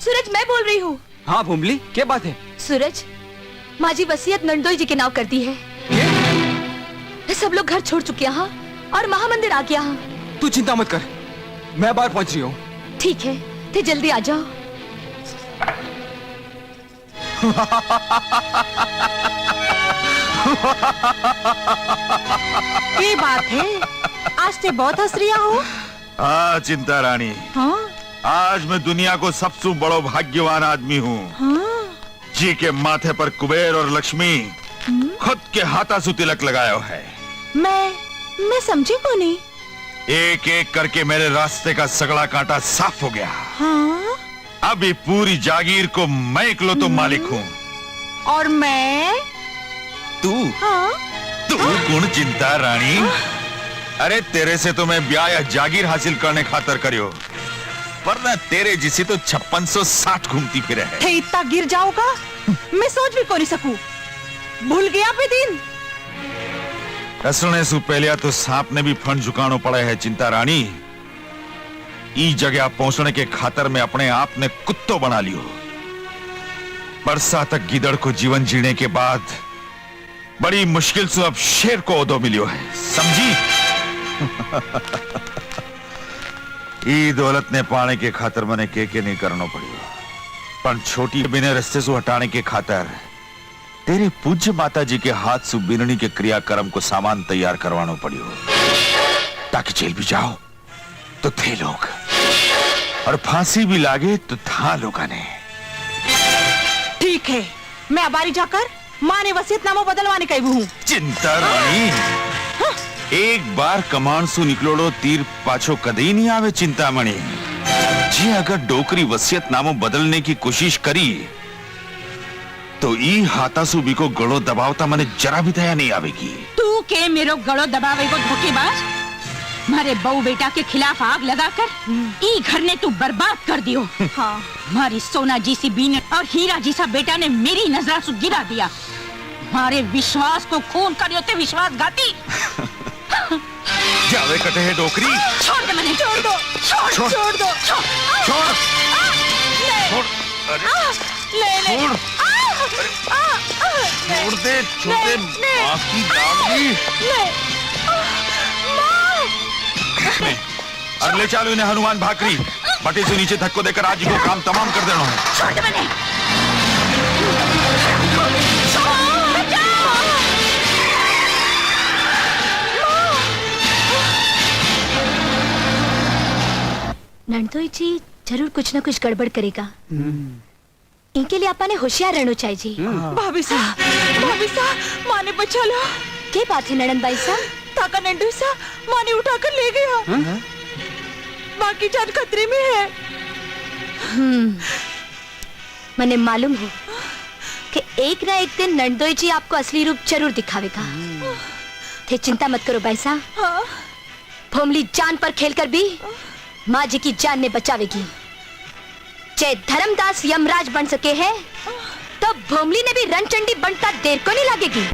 सूरज मैं बोल रही हूँ। हाँ भूमली, क्या बात है? सूरज, माँ जी वसीयत नंदोई जी के नाम कर दी है। सब लोग घर छोड़ चुके हैं और महामंदिर आ गया। तू चिंता मत कर, मैं बाहर पहुंच रही हूँ। ठीक है, तो जल्दी आ जाओ। ये बात है, आज ते बहुत हंस रिया हो। हाँ चिंता रानी, हाँ? आज मैं दुनिया को सबसे बड़ो भाग्यवान आदमी हूँ। हाँ? जी के माथे पर कुबेर और लक्ष्मी खुद के हाथा से तिलक लगाया है। मैं समझी को नहीं। एक एक करके मेरे रास्ते का सगड़ा कांटा साफ हो गया। हाँ? अभी पूरी जागीर को मैं इकलौता मालिक हूँ। और मैं? तू? हाँ? तू कौन चिंता रानी? अरे तेरे से तो मैं ब्याह या जागीर हासिल करने खातर करियो, पर ना तेरे जिसी तो 5660 घूमती फिरे है। थे इतना गिर जाओगा, मैं सोच भी को नहीं सकूं। भूल गया पे दिन। कसने से पहले तो सांप ने भी फंड झुकानो पड़े है चिंता रानी। ई जगह पहुंचने के खातर में अपने आप ने कुत्तो बना लियो। बरसा तक गिदड़ को जीवन जीने के बाद बड़ी मुश्किल से अब शेर को ओदो मिलियो है, समझी? ई दौलत ने पाने के खातर मैंने के नहीं करना पड़ियो, पर छोटी बिने रस्ते से हटाने के खातर तेरे पूज्य माता जी के हाथ से बिननी के क्रियाक्रम को सामान तैयार करवाना पड़ियो, ताकि जेल भी जाओ तो थे लोग और फांसी भी लागे तो था लोगा ने। ठीक है, मैं अबारी जाकर माँ ने वसीयतनामा बदलवाने का हूँ। चिंता रानी, एक बार कमांड सु निकलोड़ो तीर पाछो कदे नहीं आवे चिंतामणि। जी अगर डोकरी वसीयतनामो बदलने की कोशिश करी तो ई हाथासुबी को गड़ो दबावता मने जरा भी दया नहीं आवेगी। तू के मेरो गड़ो दबावे को धोखेबाज, मारे बहू बेटा के खिलाफ आग लगाकर ई घर ने तू बर्बाद कर दियो। हाँ। मारी सोना जी सी बीन और हीरा जी सा बेटा ने मेरी नजर से गिरा दिया। मारे विश्वास को खून करियो ते विश्वासघाती। जावे कटे है डोकरी। छोड़ दे मने, छोड़ दो, छोड़ दो, छोड़। ले। छोड़ दे, छोटे माँ की लाडली। अगले चालू इन्हें हनुमान भाकरी बटे से नीचे धक्को देकर आज को काम तमाम कर देना है। छोड़ दे मैंने। नंदोई जी जरूर कुछ न कुछ गड़बड़ करेगा। इनके लिए आपने होशियार रहना चाहिए जी। भाभी साहब माने बचा लो। क्या बात है नड़न भाई साहब? ताका नंदू सा माने उठाकर ले गया। बाकी जान खतरे में है। मने मालूम हो कि एक ना एक दिन नंदोई जी आपको असली रूप जरूर दिखावेगा। थे चिंता मत करो भाई साहब। भोमली जान पर खेलकर भी माँ जी की जान ने बचावेगी। चाहे धर्मदास यमराज बन सके हैं तो भोमली ने भी रणचंडी बनता देर को नहीं लगेगी।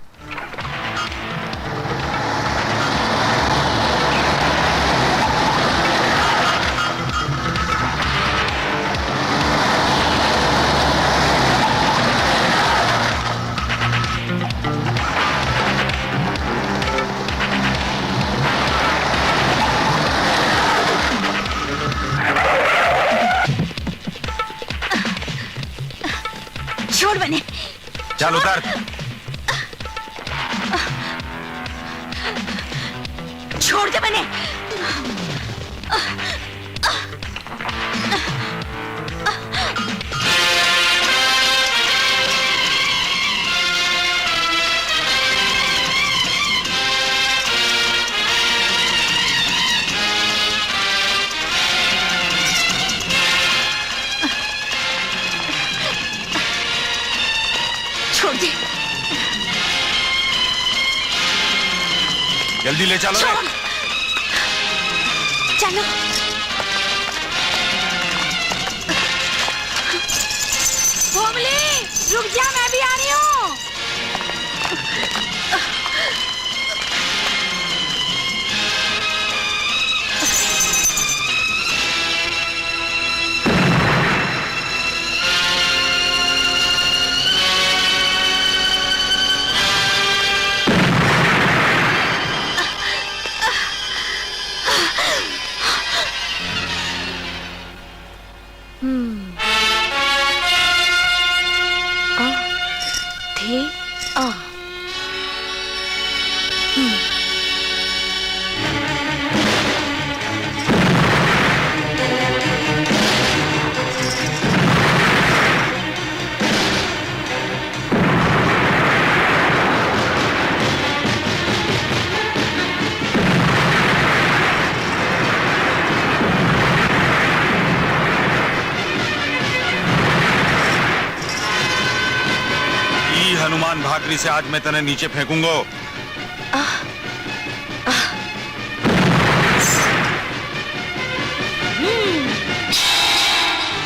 छोड़ बने। चल उतर। छोड़ दे बने। छोड़ दे। जल्दी ले चलो। चलो। भोमली रुक जा, मैं भी आ रही हूँ। हनुमान भाकरी से आज मैं तने नीचे फेंकूंगा।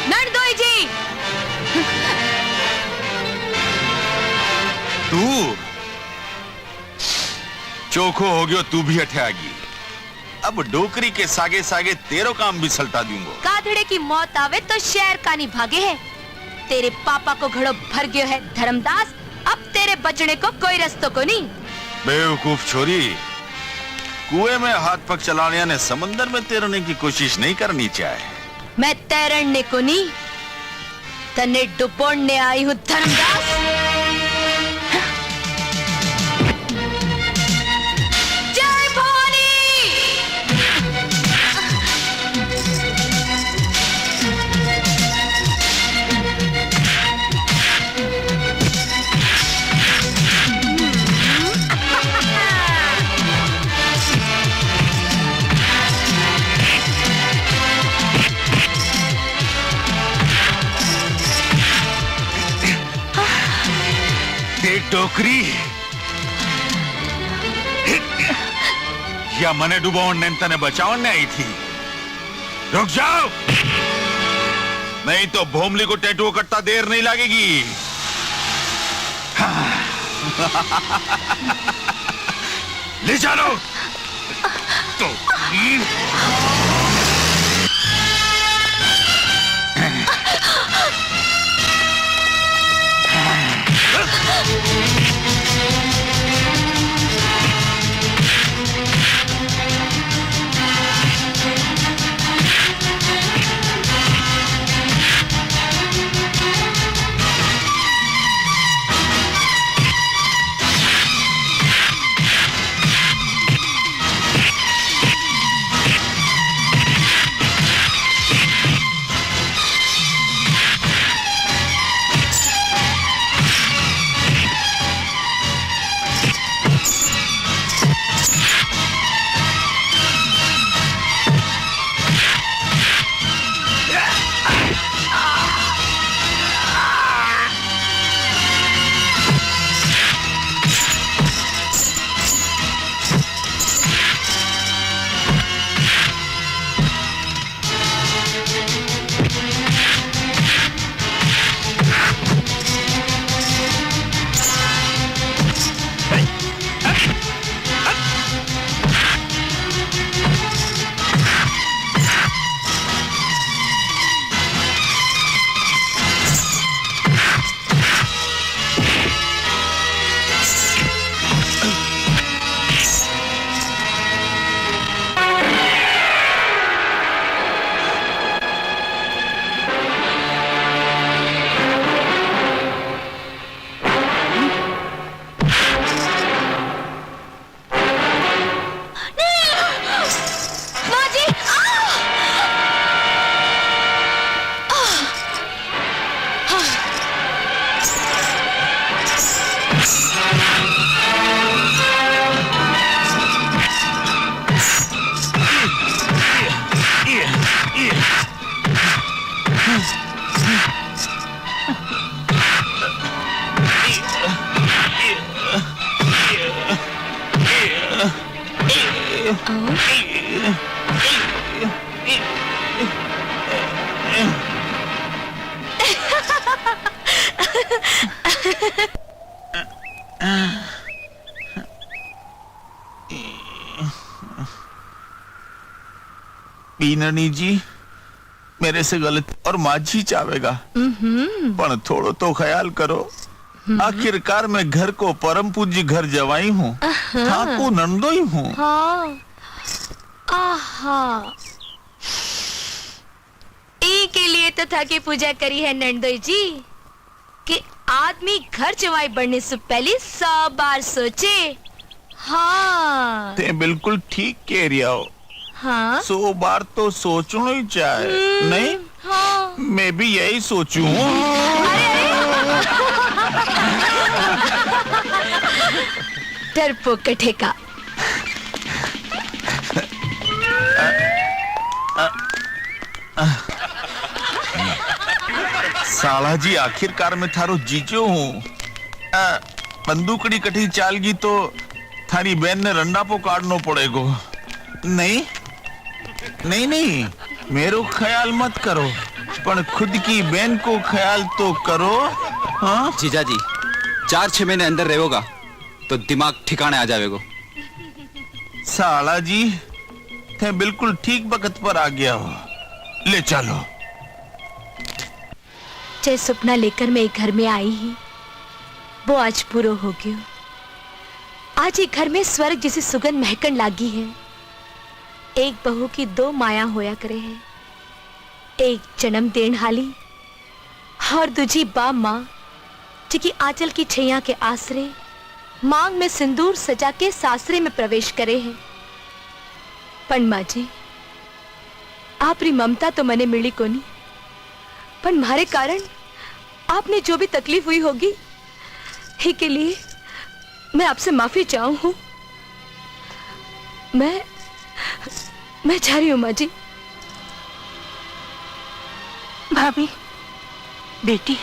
नंदोई जी। तू चोखो हो गयो, तू भी अठे आ गई। अब डोकरी के सागे सागे तेरो काम भी सल्टा दूंगा। काधड़े की मौत आवे तो शहर का नहीं भागे है। तेरे पापा को घड़ो भर गयो है धर्मदास, अब तेरे बचने को कोई रस्तो को नहीं। बेवकूफ छोरी, कुएं में हाथ पग चलाने ने समंदर में तैरने की कोशिश नहीं करनी चाहिए। मैं तैरने को नहीं, तने डुबोड़ने आई हूँ धर्मदास। जय भवानी। डोकरी या मने डुबावन ने तने बचावन ने आई थी। रुक जाओ, नहीं तो भोमली को टैटू करता देर नहीं लगेगी। ले चलो तो बीननी जी मेरे से गलत और माझी चावेगा, पर थोड़ो तो ख्याल करो। आखिरकार मैं घर को परम पूज्य घर जवाई हूँ, ठाकुर नंदोई हूँ। हाँ। आहा, ई के लिए तो था कि पूजा करी है नंदोई जी कि आदमी घर जवाई बनने से पहले 100 बार सोचे। हाँ ते बिल्कुल ठीक कह रही हो। हाँ 100 बार तो सोचना ही चाहिए, नहीं? हाँ मैं भी यही सोचूं। डरपोक कठे का। साला जी आखिरकार मैं थारो जीजो हूँ। बंदूकड़ी कठी चालगी तो थारी बहन ने रंडा पो काटनो पड़ेगो। नहीं नहीं नहीं, मेरो ख्याल मत करो, पर खुद की बहन को ख्याल तो करो। हाँ जीजा जी 4-6 महीने अंदर रहेगा तो दिमाग ठिकाने आ जाएगा। साला जी थे बिल्कुल ठीक वक्त पर आ गया हो। ले चलो। जय सपना लेकर मैं एक घर में आई ही, वो आज पूरा हो गयो। आज एक घर में स्वर्ग जैसी सुगंध महकन लागी है। एक बहू की 2 माया होया करे है, एक जन्म देन हाली और दूजी बा माँ जिकी आंचल की छैया के आसरे मांग में सिंदूर सजा के सासरे में प्रवेश करे हैं। पण माँ जी आपरी ममता तो मने मिली कोनी, पर मारे कारण आपने जो भी तकलीफ हुई होगी ही के लिए मैं आपसे माफी चाहूं हूं। मैं जा रही हूं माँ जी। भाभी बेटी